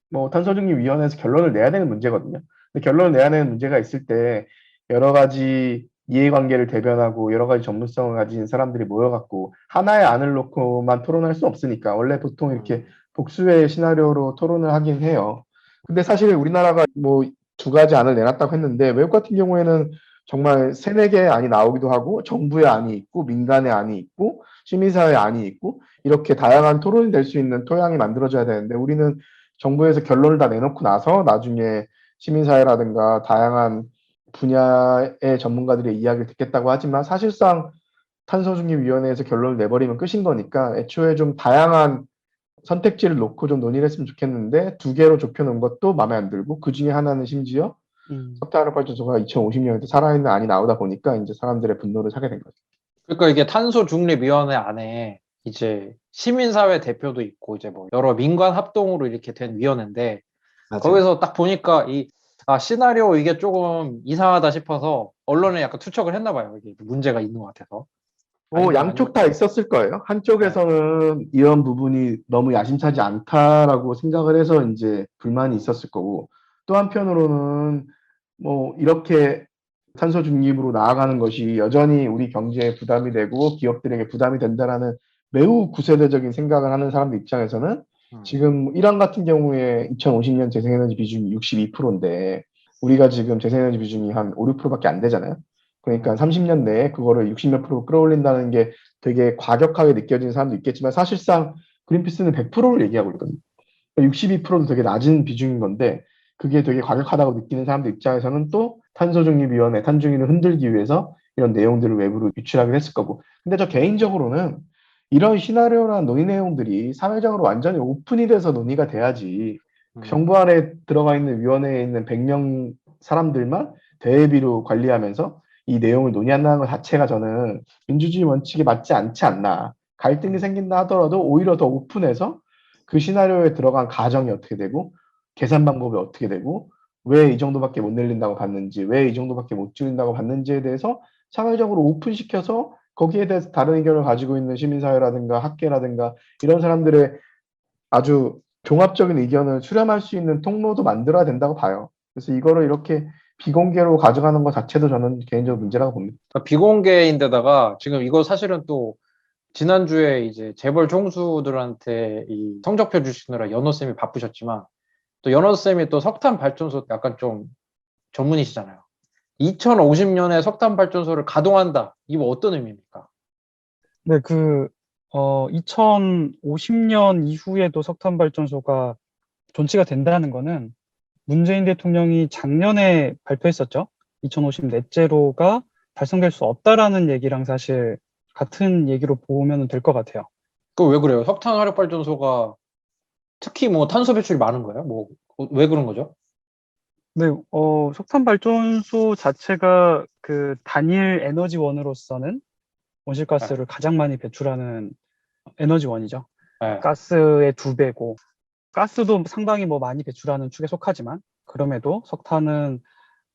뭐 탄소중립위원회에서 결론을 내야 되는 문제거든요. 근데 결론을 내야 되는 문제가 있을 때 여러 가지 이해관계를 대변하고 여러 가지 전문성을 가진 사람들이 모여갖고 하나의 안을 놓고만 토론할 수 없으니까 원래 보통 이렇게 복수의 시나리오로 토론을 하긴 해요. 근데 사실 우리나라가 뭐 두 가지 안을 내놨다고 했는데, 외국 같은 경우에는 정말 세네 개의 안이 나오기도 하고 정부의 안이 있고 민간의 안이 있고 시민사회의 안이 있고 이렇게 다양한 토론이 될 수 있는 토양이 만들어져야 되는데, 우리는 정부에서 결론을 다 내놓고 나서 나중에 시민사회라든가 다양한 분야의 전문가들의 이야기를 듣겠다고 하지만, 사실상 탄소중립위원회에서 결론을 내버리면 끝인 거니까 애초에 좀 다양한 선택지를 놓고 좀 논의를 했으면 좋겠는데, 두 개로 좁혀놓은 것도 마음에 안 들고, 그 중에 하나는 심지어 석탄화력 발전소가 2050년에도 살아있는 안이 나오다 보니까 이제 사람들의 분노를 사게 된 거죠. 그러니까 이게 탄소중립위원회 안에 이제 시민사회 대표도 있고 이제 뭐 여러 민관 합동으로 이렇게 된 위원회인데, 거기서 딱 보니까 시나리오 이게 조금 이상하다 싶어서 언론에 약간 투척을 했나 봐요. 이게 문제가 있는 것 같아서. 양쪽 다 있었을 거예요. 한쪽에서는 이런 부분이 너무 야심차지 않다라고 생각을 해서 이제 불만이 있었을 거고, 또 한편으로는 뭐 이렇게 탄소 중립으로 나아가는 것이 여전히 우리 경제에 부담이 되고 기업들에게 부담이 된다라는 매우 구세대적인 생각을 하는 사람들 입장에서는, 지금 이란 같은 경우에 2050년 재생에너지 비중이 62%인데 우리가 지금 재생에너지 비중이 한 5, 6%밖에 안 되잖아요. 그러니까 30년 내에 그거를 60몇 프로 끌어올린다는 게 되게 과격하게 느껴지는 사람도 있겠지만, 사실상 그린피스는 100%를 얘기하고 있거든요. 62%도 되게 낮은 비중인 건데 그게 되게 과격하다고 느끼는 사람들 입장에서는 또 탄소중립위원회, 탄중위를 흔들기 위해서 이런 내용들을 외부로 유출하기도 했을 거고. 근데 저 개인적으로는 이런 시나리오나 논의 내용들이 사회적으로 완전히 오픈이 돼서 논의가 돼야지, 정부 안에 들어가 있는 위원회에 있는 100명 사람들만 대회비로 관리하면서 이 내용을 논의한다는 것 자체가 저는 민주주의 원칙에 맞지 않지 않나. 갈등이 생긴다 하더라도 오히려 더 오픈해서 그 시나리오에 들어간 가정이 어떻게 되고 계산 방법이 어떻게 되고 왜 이 정도밖에 못 늘린다고 봤는지, 왜 이 정도밖에 못 줄인다고 봤는지에 대해서 사회적으로 오픈시켜서 거기에 대해서 다른 의견을 가지고 있는 시민사회라든가 학계라든가 이런 사람들의 아주 종합적인 의견을 수렴할 수 있는 통로도 만들어야 된다고 봐요. 그래서 이거를 이렇게 비공개로 가져가는 것 자체도 저는 개인적으로 문제라고 봅니다. 그러니까 비공개인데다가 지금 이거 사실은 또 지난주에 이제 재벌 총수들한테 이 성적표 주시느라 연호쌤이 바쁘셨지만, 또 연호쌤이 또 석탄 발전소 약간 좀 전문이시잖아요. 2050년에 석탄 발전소를 가동한다. 이거 어떤 의미입니까? 네, 2050년 이후에도 석탄 발전소가 존치가 된다는 거는 문재인 대통령이 작년에 발표했었죠. 2050 넷제로가 달성될 수 없다라는 얘기랑 사실 같은 얘기로 보면 될 것 같아요. 그 왜 그래요? 석탄 화력 발전소가 특히 뭐 탄소 배출이 많은 거예요? 뭐 왜 그런 거죠? 네, 석탄 발전소 자체가 그 단일 에너지원으로서는 온실가스를 가장 많이 배출하는 에너지원이죠. 네. 가스의 2배고, 가스도 상당히 뭐 많이 배출하는 축에 속하지만, 그럼에도 석탄은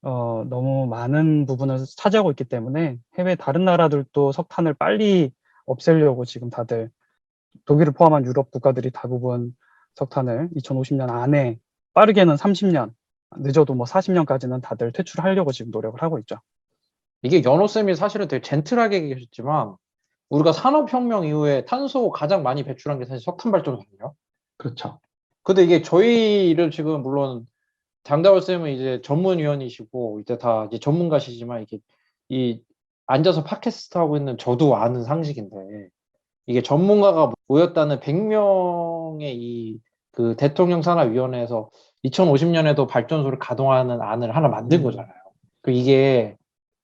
너무 많은 부분을 차지하고 있기 때문에 해외 다른 나라들도 석탄을 빨리 없애려고 지금 다들 독일을 포함한 유럽 국가들이 대부분 석탄을 2050년 안에 빠르게는 30년, 늦어도 뭐 40년까지는 다들 퇴출하려고 지금 노력을 하고 있죠. 이게 연호쌤이 사실은 되게 젠틀하게 얘기하셨지만 우리가 산업혁명 이후에 탄소 가장 많이 배출한 게 사실 석탄 발전소거든요. 그렇죠. 근데 이게 저희를 지금 물론 장다월 쌤은 이제 전문위원이시고 이제 다 이제 전문가시지만 이게 이 앉아서 팟캐스트 하고 있는 저도 아는 상식인데 이게 전문가가 모였다는 100명의 이 그 대통령 산하위원회에서 2050년에도 발전소를 가동하는 안을 하나 만든 거잖아요. 그 이게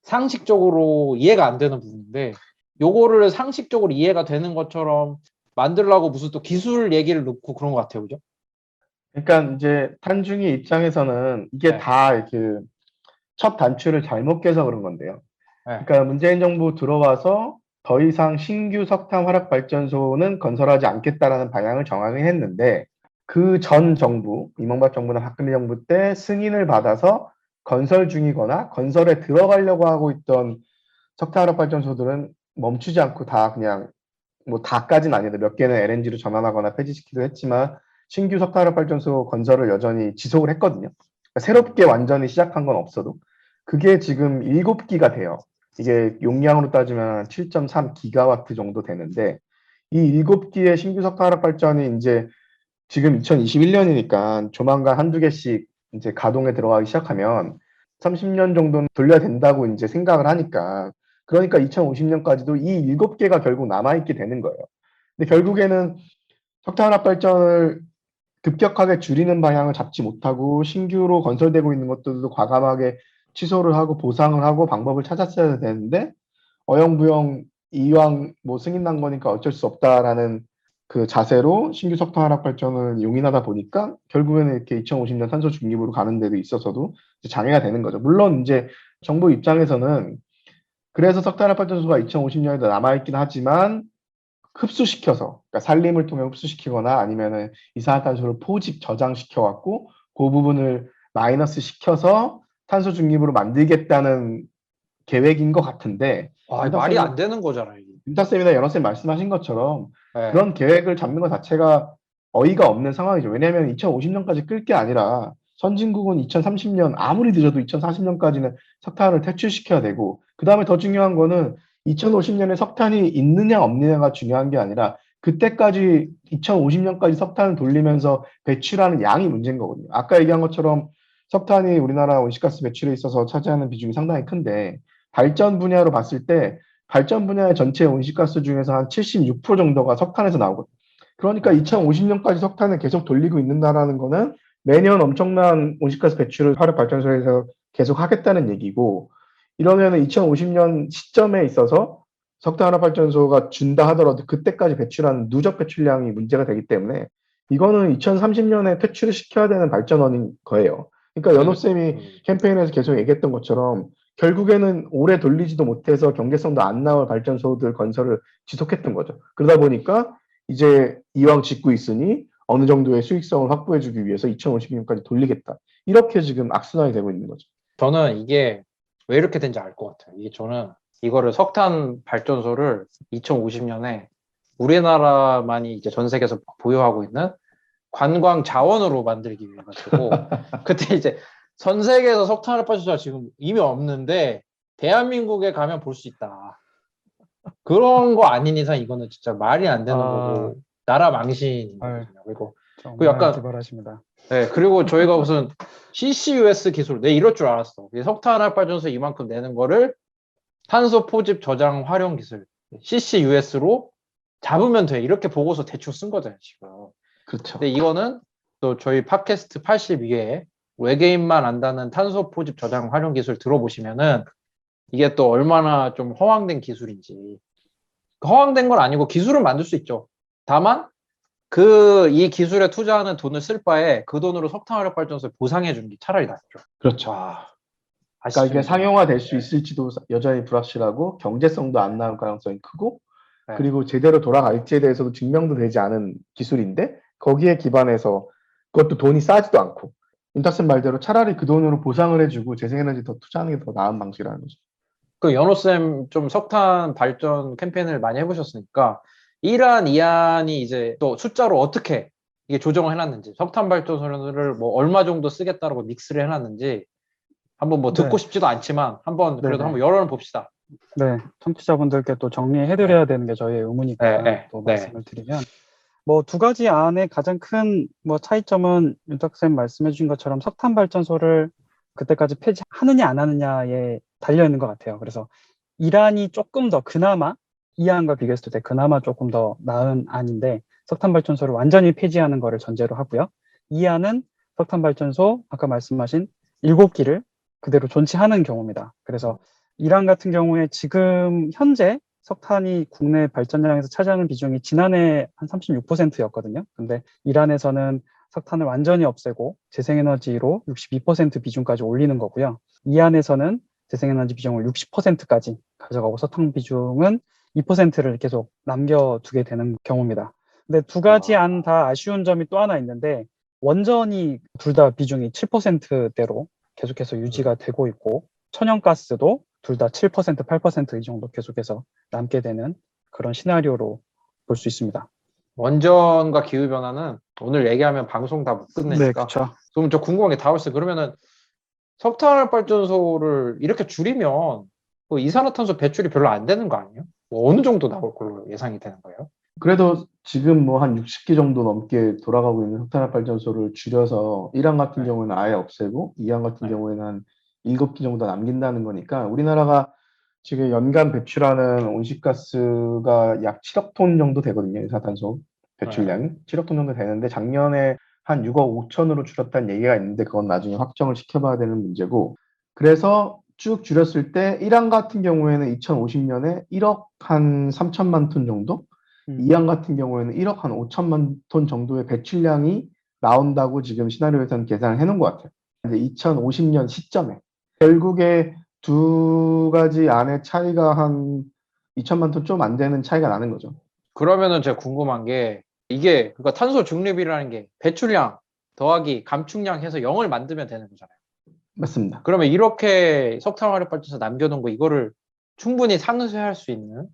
상식적으로 이해가 안 되는 부분인데 요거를 상식적으로 이해가 되는 것처럼 만들려고 무슨 또 기술 얘기를 넣고 그런 것 같아요, 그죠? 그러니까 이제 탄중이 입장에서는 이게 네. 다 이렇게 첫 단추를 잘못 깨서 그런 건데요. 네. 그러니까 문재인 정부 들어와서 더 이상 신규 석탄 화력 발전소는 건설하지 않겠다라는 방향을 정하긴 했는데 그 전 정부, 이명박 정부나 박근혜 정부 때 승인을 받아서 건설 중이거나 건설에 들어가려고 하고 있던 석탄 화력 발전소들은 멈추지 않고 다 그냥 뭐 다까지는 아니어도 몇 개는 LNG로 전환하거나 폐지시키기도 했지만 신규 석탄 화력 발전소 건설을 여전히 지속을 했거든요. 그러니까 새롭게 완전히 시작한 건 없어도 그게 지금 7기가 돼요. 이게 용량으로 따지면 7.3 기가와트 정도 되는데 이 7기의 신규 석탄 화력 발전이 이제 지금 2021년이니까 조만간 한두 개씩 이제 가동에 들어가기 시작하면 30년 정도는 돌려야 된다고 이제 생각을 하니까 그러니까 2050년까지도 이 7개가 결국 남아있게 되는 거예요. 근데 결국에는 석탄 화력 발전을 급격하게 줄이는 방향을 잡지 못하고 신규로 건설되고 있는 것들도 과감하게 취소를 하고 보상을 하고 방법을 찾았어야 되는데 어영부영 이왕 뭐 승인 난 거니까 어쩔 수 없다라는 그 자세로 신규 석탄 화력 발전을 용인하다 보니까 결국에는 이렇게 2050년 탄소 중립으로 가는 데도 있어서도 이제 장애가 되는 거죠. 물론 이제 정부 입장에서는 그래서 석탄 화력 발전소가 2050년에도 남아있긴 하지만 흡수시켜서 그러니까 산림을 통해 흡수시키거나 아니면은 이산화탄소를 포집 저장시켜 갖고 그 부분을 마이너스 시켜서 탄소 중립으로 만들겠다는 계획인 것 같은데 와, 말이 안 되는 거잖아요. 이게. 윤타쌤이나 연어쌤 말씀하신 것처럼 네. 그런 계획을 잡는 것 자체가 어이가 없는 상황이죠. 왜냐하면 2050년까지 끌 게 아니라 선진국은 2030년 아무리 늦어도 2040년까지는 석탄을 퇴출시켜야 되고 그 다음에 더 중요한 거는 2050년에 석탄이 있느냐 없느냐가 중요한 게 아니라 그때까지 2050년까지 석탄을 돌리면서 배출하는 양이 문제인 거거든요. 아까 얘기한 것처럼 석탄이 우리나라 온실가스 배출에 있어서 차지하는 비중이 상당히 큰데 발전 분야로 봤을 때 발전 분야의 전체 온실가스 중에서 한 76% 정도가 석탄에서 나오거든요. 그러니까 2050년까지 석탄을 계속 돌리고 있는다라는 거는 매년 엄청난 온실가스 배출을 화력 발전소에서 계속 하겠다는 얘기고 이러면 2050년 시점에 있어서 석탄 화력 발전소가 준다 하더라도 그때까지 배출하는 누적 배출량이 문제가 되기 때문에 이거는 2030년에 퇴출을 시켜야 되는 발전원인 거예요. 그러니까 연호쌤이 캠페인에서 계속 얘기했던 것처럼 결국에는 오래 돌리지도 못해서 경제성도 안 나올 발전소들 건설을 지속했던 거죠. 그러다 보니까 이제 이왕 짓고 있으니 어느 정도의 수익성을 확보해주기 위해서 2050년까지 돌리겠다. 이렇게 지금 악순환이 되고 있는 거죠. 저는 이게 왜 이렇게 된지 알 것 같아요. 이게 저는 이거를 석탄 발전소를 2050년에 우리나라만이 이제 전 세계에서 보유하고 있는 관광 자원으로 만들기 위해 가지고 그때 이제 전 세계에서 석탄 발전소가 지금 이미 없는데 대한민국에 가면 볼 수 있다. 그런 거 아닌 이상 이거는 진짜 말이 안 되는 거고 나라 망신인 거거든요. 그리고 정말 약간 기발하십니다. 네, 그리고 저희가 무슨 CCUS 기술, 내 이럴 줄 알았어. 석탄 발전소 이만큼 내는 거를 탄소 포집 저장 활용 기술, CCUS로 잡으면 돼. 이렇게 보고서 대충 쓴 거잖아요, 지금. 그렇죠. 근데 이거는 또 저희 팟캐스트 82회 외계인만 안다는 탄소 포집 저장 활용 기술 들어보시면은 이게 또 얼마나 좀 허황된 기술인지. 허황된 건 아니고 기술은 만들 수 있죠. 다만 이 기술에 투자하는 돈을 쓸 바에 그 돈으로 석탄화력 발전소를 보상해 주는 게 차라리 낫죠. 그렇죠. 와, 그러니까 이게 아쉽습니다. 상용화될 수 있을지도 여전히 불확실하고 경제성도 안 나올 가능성이 크고 네. 그리고 제대로 돌아갈지에 대해서도 증명도 되지 않은 기술인데 거기에 기반해서 그것도 돈이 싸지도 않고 인터슨 말대로 차라리 그 돈으로 보상을 해주고 재생에너지 더 투자하는 게 더 나은 방식이라는 거죠. 그 연호쌤 좀 석탄 발전 캠페인을 많이 해보셨으니까 1안, 2안이 이제 또 숫자로 어떻게 이게 조정을 해놨는지 석탄 발전소를 뭐 얼마 정도 쓰겠다라고 믹스를 해놨는지 한번 뭐 듣고 네. 싶지도 않지만 한번 그래도 네네. 한번 열어는 봅시다. 네, 청취자분들께 또 정리해드려야 되는 게 저희의 의무니까 네, 또 네. 말씀을 드리면 뭐 두 가지 안에 가장 큰 뭐 차이점은 윤탁쌤 말씀해주신 것처럼 석탄 발전소를 그때까지 폐지하느냐 안 하느냐에 달려 있는 것 같아요. 그래서 1안이 조금 더 그나마 2안과 비교했을 때 그나마 조금 더 나은 안인데 석탄 발전소를 완전히 폐지하는 거를 전제로 하고요. 2안은 석탄 발전소 아까 말씀하신 7기를 그대로 존치하는 경우입니다. 그래서 이란 같은 경우에 지금 현재 석탄이 국내 발전량에서 차지하는 비중이 지난해 한 36%였거든요. 근데 이란에서는 석탄을 완전히 없애고 재생에너지로 62% 비중까지 올리는 거고요. 이안에서는 재생에너지 비중을 60%까지 가져가고 석탄 비중은 2%를 계속 남겨두게 되는 경우입니다. 근데 두 가지 안 다 아쉬운 점이 또 하나 있는데 원전이 둘 다 비중이 7%대로 계속해서 유지가 되고 있고 천연가스도 둘 다 7%, 8%이 정도 계속해서 남게 되는 그런 시나리오로 볼 수 있습니다. 원전과 기후변화는 오늘 얘기하면 방송 다 못 끝내니까. 네, 그렇죠. 그럼 저 궁금한 게 다 왔어요. 그러면은 석탄화력 발전소를 이렇게 줄이면 그 이산화탄소 배출이 별로 안 되는 거 아니에요? 뭐 어느 정도 나올 걸로 예상이 되는 거예요? 그래도 지금 뭐 한 60기 정도 넘게 돌아가고 있는 석탄화력 발전소를 줄여서 1안 같은 네. 경우에는 아예 없애고 2안 같은 네. 경우에는 한 7기 정도 남긴다는 거니까 우리나라가 지금 연간 배출하는 온실가스가 약 7억 톤 정도 되거든요. 이산화탄소 배출량이 7억 톤 정도 되는데 작년에 한 6억 5천으로 줄었다는 얘기가 있는데 그건 나중에 확정을 시켜봐야 되는 문제고 그래서 쭉 줄였을 때 1안 같은 경우에는 2050년에 1억 한 3천만 톤 정도 2안 같은 경우에는 1억 한 5천만 톤 정도의 배출량이 나온다고 지금 시나리오에서는 계산을 해놓은 것 같아요. 이제 2050년 시점에 결국에 두 가지 안의 차이가 한 2천만 톤 좀 안 되는 차이가 나는 거죠. 그러면은 제가 궁금한 게 이게 그러니까 탄소 중립이라는 게 배출량 더하기 감축량 해서 0을 만들면 되는 거잖아요. 맞습니다. 그러면 이렇게 석탄화력 발전소 남겨놓은 거 이거를 충분히 상쇄할 수 있는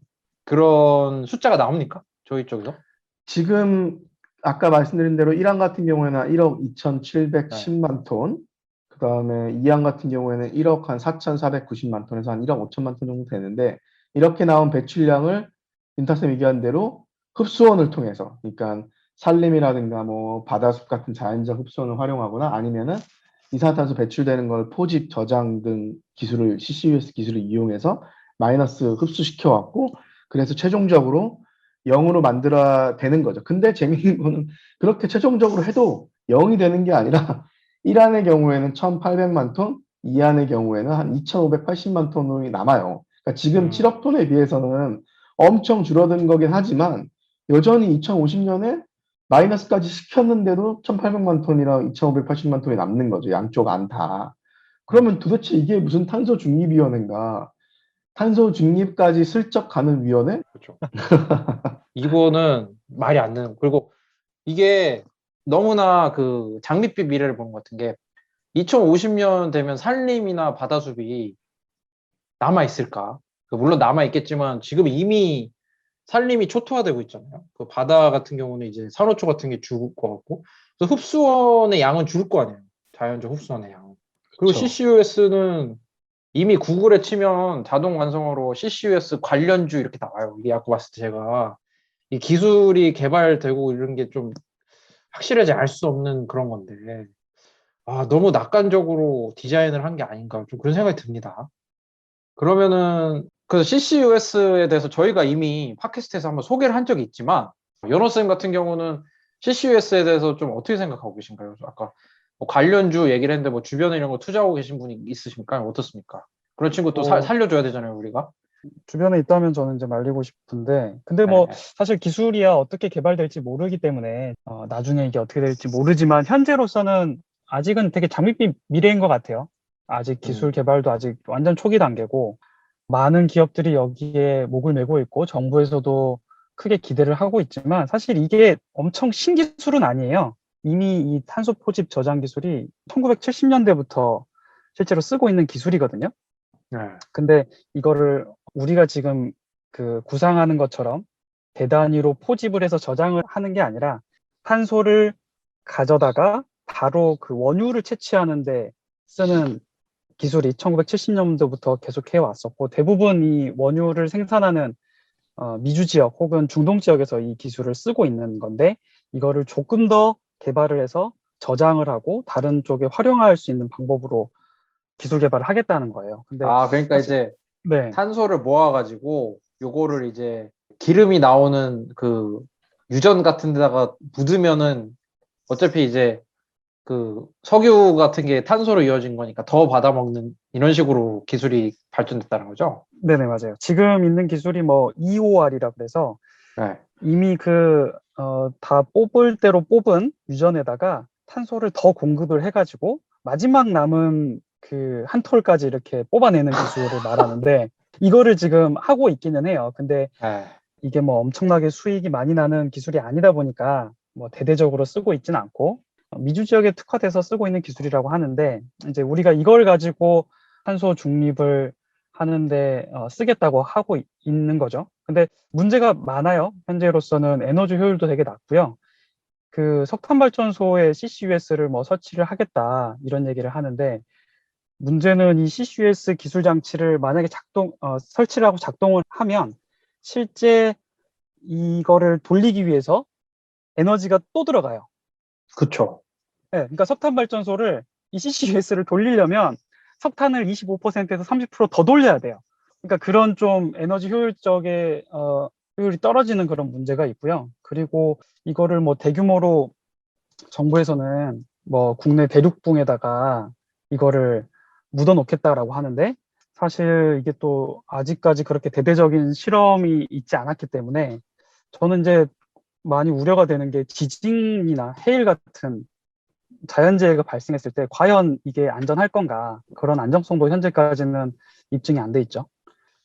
그런 숫자가 나옵니까? 저희 쪽에서? 지금 아까 말씀드린 대로 1안 같은 경우에는 1억 2,710만 톤, 그 다음에 2안 같은 경우에는 1억 한 4,490만 톤에서 한 1억 5천만 톤 정도 되는데 이렇게 나온 배출량을 인터쌤 얘기한 대로 흡수원을 통해서 그러니까 산림이라든가 뭐 바다숲 같은 자연적 흡수원을 활용하거나 아니면은 이산화탄소 배출되는 걸 포집, 저장 등 기술을 CCUS 기술을 이용해서 마이너스 흡수시켜 왔고 그래서 최종적으로 0으로 만들어야 되는 거죠. 근데 재미있는 거는 그렇게 최종적으로 해도 0이 되는 게 아니라 1안의 경우에는 1,800만 톤, 2안의 경우에는 한 2,580만 톤이 남아요. 그러니까 지금 7억 톤에 비해서는 엄청 줄어든 거긴 하지만 여전히 2050년에 마이너스까지 시켰는데도 1,800만 톤이랑 2,580만 톤이 남는 거죠. 양쪽 안 다. 그러면 도대체 이게 무슨 탄소 중립위원회인가? 탄소 중립까지 슬쩍 가는 위원회? 그렇죠. 이거는 말이 안 되는. 그리고 이게 너무나 그 장밋빛 미래를 보는 것 같은 게 2050년 되면 산림이나 바다숲이 남아 있을까? 물론 남아 있겠지만 지금 이미 산림이 초토화되고 있잖아요. 그 바다 같은 경우는 이제 산호초 같은 게 죽을 것 같고, 그래서 흡수원의 양은 줄 거 아니에요. 자연적 흡수원의 양. 그리고 그쵸. CCUS는 이미 구글에 치면 자동 완성어로 CCUS 관련주 이렇게 나와요. 이게 아까 봤을 때 제가 이 기술이 개발되고 이런 게 좀 확실하지 알 수 없는 그런 건데, 아, 너무 낙관적으로 디자인을 한 게 아닌가 좀 그런 생각이 듭니다. 그러면은 그래서 CCUS에 대해서 저희가 이미 팟캐스트에서 한번 소개를 한 적이 있지만 연호쌤 같은 경우는 CCUS에 대해서 좀 어떻게 생각하고 계신가요? 아까 뭐 관련주 얘기를 했는데 뭐 주변에 이런 거 투자하고 계신 분이 있으십니까? 어떻습니까? 그런 친구 또 살려줘야 되잖아요, 우리가. 주변에 있다면 저는 이제 말리고 싶은데, 근데 뭐 네. 사실 기술이야 어떻게 개발될지 모르기 때문에 나중에 이게 어떻게 될지 모르지만 현재로서는 아직은 되게 장밋빛 미래인 것 같아요. 아직 기술 개발도 아직 완전 초기 단계고 많은 기업들이 여기에 목을 메고 있고 정부에서도 크게 기대를 하고 있지만 사실 이게 엄청 신기술은 아니에요. 이미 이 탄소 포집 저장 기술이 1970년대부터 실제로 쓰고 있는 기술이거든요. 네. 근데 이거를 우리가 지금 그 구상하는 것처럼 대단위로 포집을 해서 저장을 하는 게 아니라 탄소를 가져다가 바로 그 원유를 채취하는데 쓰는 기술이 1970년도부터 계속 해왔었고 대부분 이 원유를 생산하는 미주 지역 혹은 중동 지역에서 이 기술을 쓰고 있는 건데 이거를 조금 더 개발을 해서 저장을 하고 다른 쪽에 활용할 수 있는 방법으로 기술 개발을 하겠다는 거예요. 근데 그러니까 사실- 이제 네. 탄소를 모아가지고 요거를 이제 기름이 나오는 그 유전 같은 데다가 묻으면은 어차피 이제 그 석유 같은 게 탄소로 이어진 거니까 더 받아먹는 이런 식으로 기술이 발전됐다는 거죠. 네네, 맞아요. 지금 있는 기술이 뭐 EOR이라 그래서 네. 이미 다 뽑을 대로 뽑은 유전에다가 탄소를 더 공급을 해가지고 마지막 남은 그 한 톨까지 이렇게 뽑아내는 기술을 말하는데 이거를 지금 하고 있기는 해요. 근데 네. 이게 뭐 엄청나게 수익이 많이 나는 기술이 아니다 보니까 뭐 대대적으로 쓰고 있지는 않고 미주 지역에 특화돼서 쓰고 있는 기술이라고 하는데 이제 우리가 이걸 가지고 탄소 중립을 하는데 쓰겠다고 하고 있는 거죠. 근데 문제가 많아요. 현재로서는 에너지 효율도 되게 낮고요. 그 석탄 발전소에 CCUS를 뭐 설치를 하겠다 이런 얘기를 하는데 문제는 이 CCUS 기술 장치를 만약에 설치를 하고 작동을 하면 실제 이거를 돌리기 위해서 에너지가 또 들어가요. 그쵸. 네, 그러니까 석탄 발전소를 이 CCUS를 돌리려면 석탄을 25%에서 30%더 돌려야 돼요. 그러니까 그런 좀 에너지 효율적의 효율이 떨어지는 그런 문제가 있고요. 그리고 이거를 뭐 대규모로 정부에서는 뭐 국내 대륙붕에다가 이거를 묻어 놓겠다라고 하는데 사실 이게 또 아직까지 그렇게 대대적인 실험이 있지 않았기 때문에 저는 이제 많이 우려가 되는 게 지진이나 해일 같은 자연재해가 발생했을 때 과연 이게 안전할 건가 그런 안정성도 현재까지는 입증이 안 돼 있죠.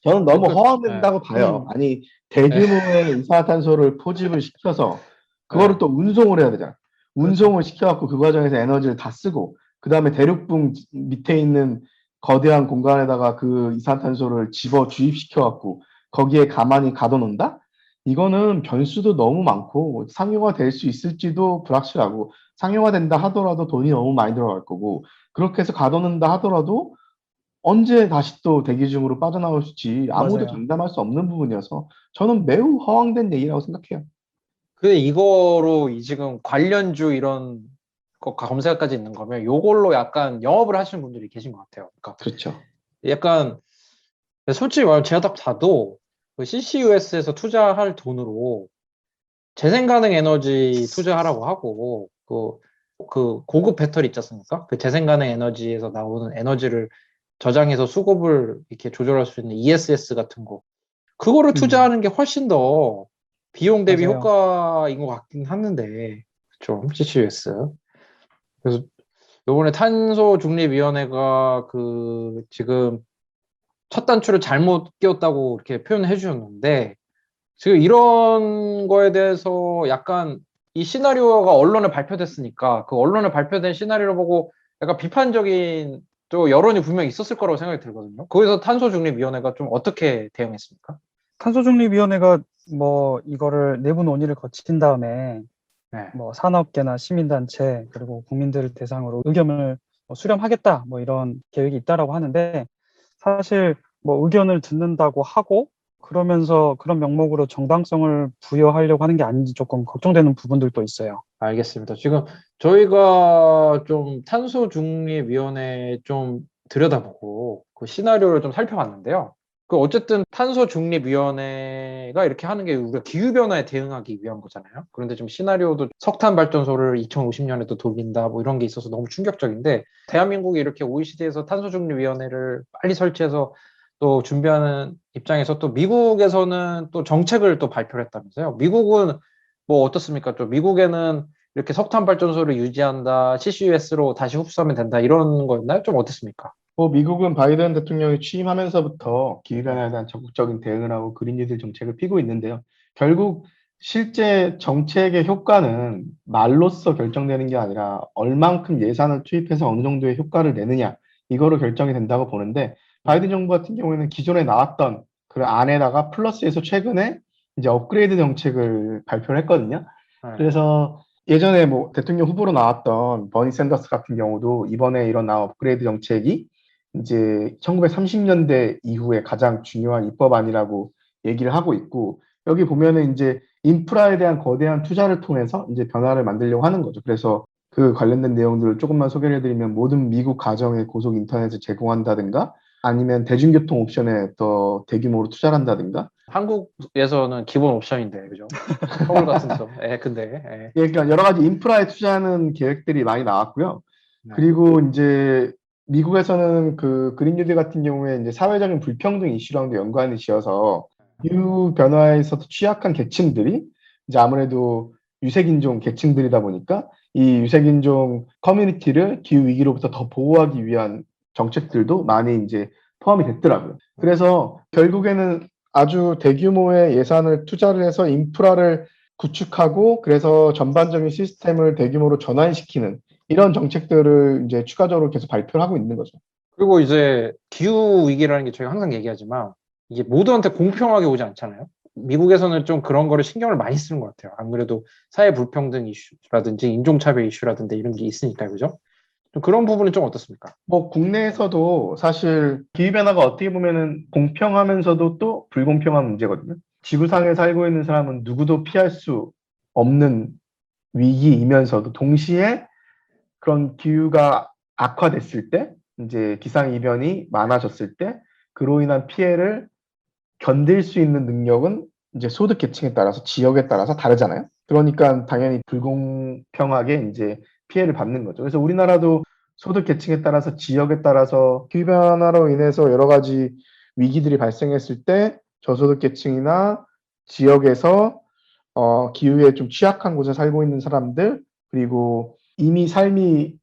저는 너무 그러니까, 허황된다고 봐요. 아니 대규모의 이산화탄소를 포집을 시켜서 그거를 또 운송을 해야 되잖아. 운송을 시켜갖고 그 과정에서 에너지를 다 쓰고 그 다음에 대륙붕 밑에 있는 거대한 공간에다가 그 이산화탄소를 집어 주입시켜갖고 거기에 가만히 가둬놓는다? 이거는 변수도 너무 많고 상용화 될 수 있을지도 불확실하고 상용화된다 하더라도 돈이 너무 많이 들어갈 거고 그렇게 해서 가둬놓는다 하더라도 언제 다시 또 대기 중으로 빠져나올지 아무도 맞아요. 장담할 수 없는 부분이어서 저는 매우 허황된 얘기라고 생각해요. 근데 이거로 지금 관련주 이런 거 검색까지 있는 거면 요걸로 약간 영업을 하시는 분들이 계신 것 같아요. 그러니까 그렇죠. 약간 솔직히 말하면 제가 딱 봐도 그 CCUS에서 투자할 돈으로 재생 가능 에너지 투자하라고 하고 그 고급 배터리 있지 않습니까? 그 재생 가능 에너지에서 나오는 에너지를 저장해서 수급을 이렇게 조절할 수 있는 ESS 같은 거 그거를 투자하는 게 훨씬 더 비용 대비 맞아요. 효과인 것 같긴 하는데 좀 CCUS 그래서 요번에 탄소중립위원회가 그 지금 첫 단추를 잘못 끼웠다고 이렇게 표현을 해주셨는데 지금 이런 거에 대해서 약간 이 시나리오가 언론에 발표됐으니까 그 언론에 발표된 시나리오를 보고 약간 비판적인 또 여론이 분명히 있었을 거라고 생각이 들거든요. 거기서 탄소중립위원회가 좀 어떻게 대응했습니까? 탄소중립위원회가 뭐 이거를 내부 논의를 거친 다음에 네. 뭐 산업계나 시민단체 그리고 국민들을 대상으로 의견을 수렴하겠다 뭐 이런 계획이 있다라고 하는데 사실 뭐 의견을 듣는다고 하고 그러면서 그런 명목으로 정당성을 부여하려고 하는 게 아닌지 조금 걱정되는 부분들도 있어요. 알겠습니다. 지금 저희가 좀 탄소중립위원회 좀 들여다보고 그 시나리오를 좀 살펴봤는데요. 그 어쨌든 탄소중립위원회가 이렇게 하는 게 우리가 기후변화에 대응하기 위한 거잖아요. 그런데 좀 시나리오도 석탄 발전소를 2050년에도 돌린다 뭐 이런 게 있어서 너무 충격적인데 대한민국이 이렇게 OECD에서 탄소중립위원회를 빨리 설치해서 또 준비하는 입장에서 또 미국에서는 또 정책을 또 발표를 했다면서요. 미국은 뭐 어떻습니까? 좀 미국에는 이렇게 석탄 발전소를 유지한다, CCUS로 다시 흡수하면 된다 이런 거였나요? 좀 어떻습니까? 미국은 바이든 대통령이 취임하면서부터 기후변화에 대한 적극적인 대응을 하고 그린 뉴딜 정책을 피고 있는데요. 결국 실제 정책의 효과는 말로써 결정되는 게 아니라 얼만큼 예산을 투입해서 어느 정도의 효과를 내느냐 이거로 결정이 된다고 보는데 바이든 정부 같은 경우에는 기존에 나왔던 그 안에다가 플러스해서 최근에 이제 업그레이드 정책을 발표를 했거든요. 그래서 예전에 뭐 대통령 후보로 나왔던 버니 샌더스 같은 경우도 이번에 일어난 업그레이드 정책이 이제 1930년대 이후에 가장 중요한 입법안이라고 얘기를 하고 있고 여기 보면은 이제 인프라에 대한 거대한 투자를 통해서 이제 변화를 만들려고 하는 거죠. 그래서 그 관련된 내용들을 조금만 소개를 해드리면 모든 미국 가정에 고속 인터넷을 제공한다든가 아니면 대중교통 옵션에 더 대규모로 투자를 한다든가 한국에서는 기본 옵션인데, 그죠? 서울 같은 데서. 근데. 그러니까 여러 가지 인프라에 투자하는 계획들이 많이 나왔고요. 네. 그리고 이제 미국에서는 그 그린 뉴딜 같은 경우에 이제 사회적인 불평등 이슈랑도 연관이 지어서 기후 변화에서도 취약한 계층들이 이제 아무래도 유색인종 계층들이다 보니까 이 유색인종 커뮤니티를 기후 위기로부터 더 보호하기 위한 정책들도 많이 이제 포함이 됐더라고요. 그래서 결국에는 아주 대규모의 예산을 투자를 해서 인프라를 구축하고 그래서 전반적인 시스템을 대규모로 전환시키는 이런 정책들을 이제 추가적으로 계속 발표를 하고 있는 거죠. 그리고 이제 기후 위기라는 게 저희가 항상 얘기하지만 이게 모두한테 공평하게 오지 않잖아요. 미국에서는 좀 그런 거를 신경을 많이 쓰는 것 같아요. 안 그래도 사회 불평등 이슈라든지 인종차별 이슈라든지 이런 게 있으니까요, 그죠? 좀 그런 부분은 좀 어떻습니까? 뭐 국내에서도 사실 기후변화가 어떻게 보면은 공평하면서도 또 불공평한 문제거든요. 지구상에 살고 있는 사람은 누구도 피할 수 없는 위기이면서도 동시에 그런 기후가 악화됐을 때, 이제 기상이변이 많아졌을 때, 그로 인한 피해를 견딜 수 있는 능력은 이제 소득 계층에 따라서 지역에 따라서 다르잖아요. 그러니까 당연히 불공평하게 이제 피해를 받는 거죠. 그래서 우리나라도 소득 계층에 따라서 지역에 따라서 기후변화로 인해서 여러 가지 위기들이 발생했을 때 저소득 계층이나 지역에서 기후에 좀 취약한 곳에 살고 있는 사람들 그리고 이미 삶이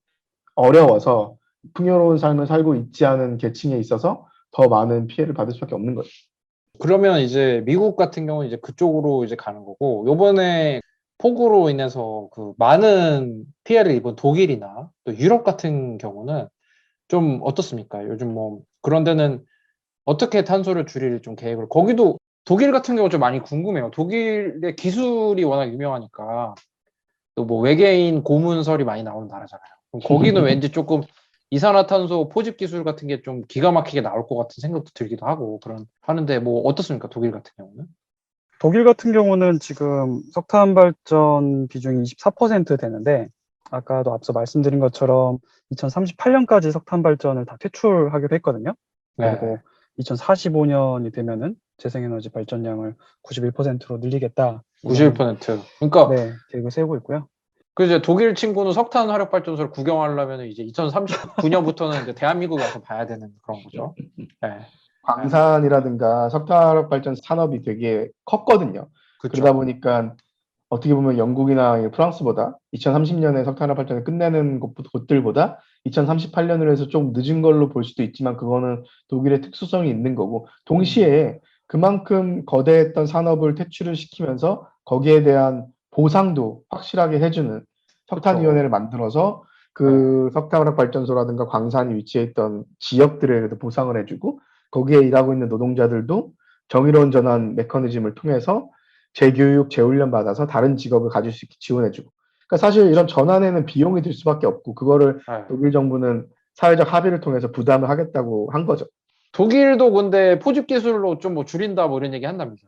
어려워서 풍요로운 삶을 살고 있지 않은 계층에 있어서 더 많은 피해를 받을 수밖에 없는 거죠. 그러면 이제 미국 같은 경우는 이제 그쪽으로 이제 가는 거고, 요번에 폭우로 인해서 그 많은 피해를 입은 독일이나 또 유럽 같은 경우는 좀 어떻습니까? 요즘 뭐 그런 데는 어떻게 탄소를 줄일 좀 계획을, 거기도 독일 같은 경우 좀 많이 궁금해요. 독일의 기술이 워낙 유명하니까 또 뭐 외계인 고문설이 많이 나오는 나라잖아요. 그럼 거기는 왠지 조금 이산화탄소 포집 기술 같은 게 좀 기가 막히게 나올 것 같은 생각도 들기도 하고 하는데 뭐 어떻습니까? 독일 같은 경우는? 독일 같은 경우는 지금 석탄 발전 비중이 24% 되는데 아까도 앞서 말씀드린 것처럼 2038년까지 석탄 발전을 다 퇴출하기로 했거든요. 그리고 2045년이 되면은 재생에너지 발전량을 91%로 늘리겠다. 91%. 그러니까 네, 계획을 세우고 있고요. 그 이제 독일 친구는 석탄 화력 발전소를 구경하려면 이제 2039년부터는 이제 대한민국에 와서 봐야 되는 그런 거죠. 네. 광산이라든가 석탄화력 발전 산업이 되게 컸거든요. 그쵸. 그러다 보니까 어떻게 보면 영국이나 프랑스보다 2030년에 석탄화력 발전을 끝내는 곳들보다 2038년으로 해서 좀 늦은 걸로 볼 수도 있지만 그거는 독일의 특수성이 있는 거고 동시에 그만큼 거대했던 산업을 퇴출을 시키면서 거기에 대한 보상도 확실하게 해주는 석탄위원회를 만들어서 그 석탄화력 발전소라든가 광산이 위치해 있던 지역들에 보상을 해주고 거기에 일하고 있는 노동자들도 정의로운 전환 메커니즘을 통해서 재교육, 재훈련 받아서 다른 직업을 가질 수 있게 지원해주고. 그러니까 사실 이런 전환에는 비용이 들 수밖에 없고 그거를 독일 정부는 사회적 합의를 통해서 부담을 하겠다고 한 거죠. 독일도 근데 포집 기술로 좀 뭐 줄인다 뭐 이런 얘기 한다면서.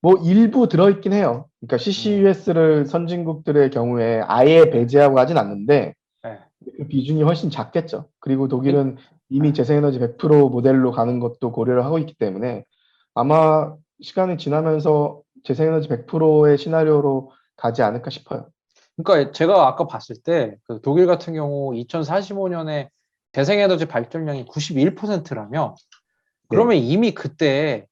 뭐 일부 들어있긴 해요. 그러니까 CCUS를 선진국들의 경우에 아예 배제하고 하진 않는데 그 비중이 훨씬 작겠죠. 그리고 독일은 이미 재생에너지 100% 모델로 가는 것도 고려를 하고 있기 때문에 아마 시간이 지나면서 재생에너지 100%의 시나리오로 가지 않을까 싶어요. 그러니까 제가 아까 봤을 때 그 독일 같은 경우 2045년에 재생에너지 발전량이 91%라면 그러면 이미 그때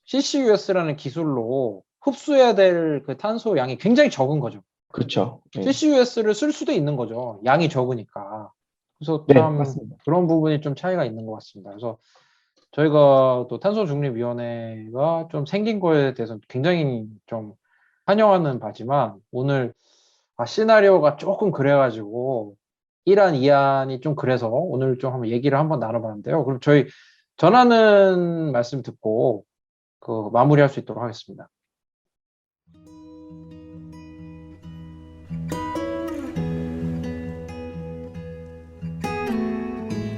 CCUS라는 기술로 흡수해야 될 그 탄소 양이 굉장히 적은 거죠. 그렇죠. 네. CCUS를 쓸 수도 있는 거죠. 양이 적으니까. 그래서 네, 참 맞습니다. 그런 부분이 좀 차이가 있는 것 같습니다. 그래서 저희가 또 탄소중립위원회가 좀 생긴 거에 대해서 굉장히 좀 환영하는 바지만 오늘 시나리오가 조금 그래가지고 1안, 2안이 좀 그래서 오늘 좀 한번 얘기를 한번 나눠봤는데요. 그럼 저희 전하는 말씀 듣고 그 마무리할 수 있도록 하겠습니다.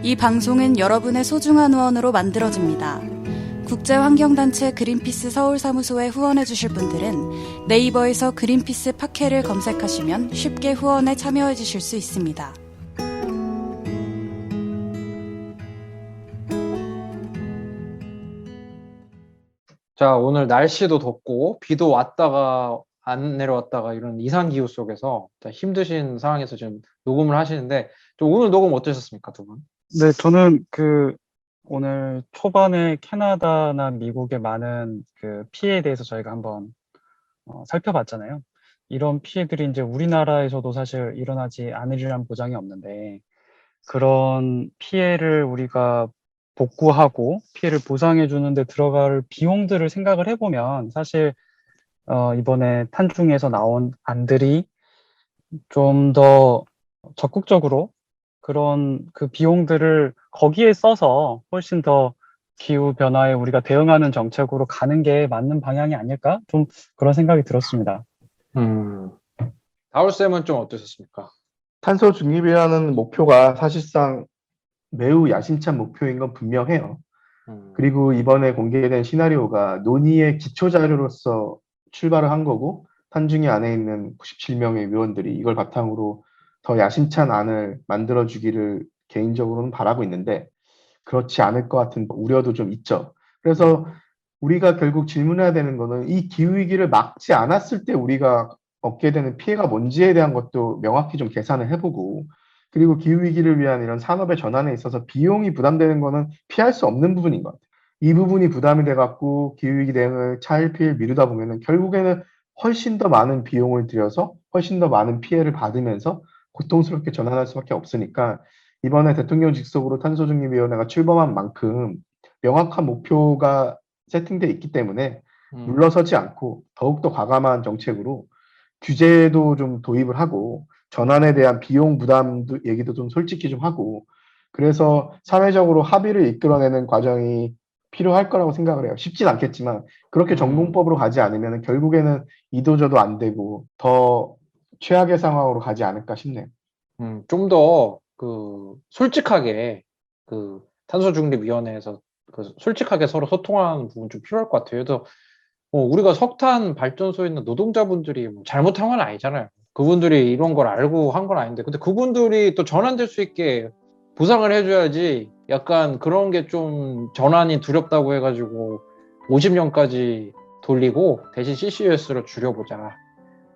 이 방송은 여러분의 소중한 후원으로 만들어집니다. 국제환경단체 그린피스 서울사무소에 후원해주실 분들은 네이버에서 그린피스 팟캐를 검색하시면 쉽게 후원에 참여해주실 수 있습니다. 자, 오늘 날씨도 덥고 비도 왔다가 안 내려왔다가 이런 이상기후 속에서 힘드신 상황에서 지금 녹음을 하시는데 좀 오늘 녹음 어떠셨습니까, 두 분? 네, 저는 오늘 초반에 캐나다나 미국의 많은 그 피해에 대해서 저희가 한번 살펴봤잖아요. 이런 피해들이 이제 우리나라에서도 사실 일어나지 않으리란 보장이 없는데 그런 피해를 우리가 복구하고 피해를 보상해 주는데 들어갈 비용들을 생각을 해보면 사실 이번에 탄중에서 나온 안들이 좀 더 적극적으로 그런 그 비용들을 거기에 써서 훨씬 더 기후 변화에 우리가 대응하는 정책으로 가는 게 맞는 방향이 아닐까? 좀 그런 생각이 들었습니다. 다울쌤은 좀 어떠셨습니까? 탄소 중립이라는 목표가 사실상 매우 야심찬 목표인 건 분명해요. 그리고 이번에 공개된 시나리오가 논의의 기초 자료로서 출발을 한 거고 탄중위 안에 있는 97명의 위원들이 이걸 바탕으로 더 야심찬 안을 만들어주기를 개인적으로는 바라고 있는데 그렇지 않을 것 같은 우려도 좀 있죠. 그래서 우리가 결국 질문해야 되는 거는 이 기후위기를 막지 않았을 때 우리가 얻게 되는 피해가 뭔지에 대한 것도 명확히 좀 계산을 해보고 그리고 기후위기를 위한 이런 산업의 전환에 있어서 비용이 부담되는 거는 피할 수 없는 부분인 것 같아요. 이 부분이 부담이 돼갖고 기후위기 대응을 차일피일 미루다 보면은 결국에는 훨씬 더 많은 비용을 들여서 훨씬 더 많은 피해를 받으면서 고통스럽게 전환할 수밖에 없으니까 이번에 대통령 직속으로 탄소중립위원회가 출범한 만큼 명확한 목표가 세팅돼 있기 때문에 물러서지 않고 더욱더 과감한 정책으로 규제도 좀 도입을 하고 전환에 대한 비용 부담 얘기도 좀 솔직히 좀 하고 그래서 사회적으로 합의를 이끌어내는 과정이 필요할 거라고 생각을 해요. 쉽진 않겠지만 그렇게 전공법으로 가지 않으면 결국에는 이도저도 안 되고 더 최악의 상황으로 가지 않을까 싶네요. 좀 더 솔직하게 탄소중립위원회에서 솔직하게 서로 소통하는 부분 좀 필요할 것 같아요. 그래서 우리가 석탄 발전소에 있는 노동자분들이 잘못한 건 아니잖아요. 그분들이 이런 걸 알고 한 건 아닌데 근데 그분들이 또 전환될 수 있게 보상을 해줘야지 약간 그런 게 좀 전환이 두렵다고 해가지고 50년까지 돌리고 대신 CCUS로 줄여보자.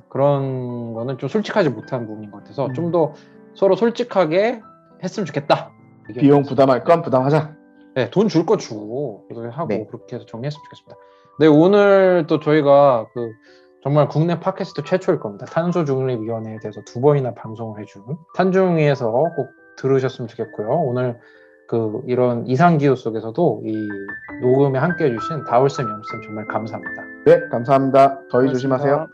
그런 거는 좀 솔직하지 못한 부분인 것 같아서 좀 더 서로 솔직하게 했으면 좋겠다. 비용 부담할 건 부담하자. 네, 돈 줄 거 주고 하고 네. 그렇게 해서 정리했으면 좋겠습니다. 네, 오늘 또 저희가 정말 국내 팟캐스트 최초일 겁니다. 탄소중립위원회에 대해서 2번이나 방송을 해준 탄중위에서 꼭 들으셨으면 좋겠고요. 오늘 이런 이상기후 속에서도 이 녹음에 함께 해주신 다울쌤, 염쌤 정말 감사합니다. 네, 감사합니다. 더위 조심하세요.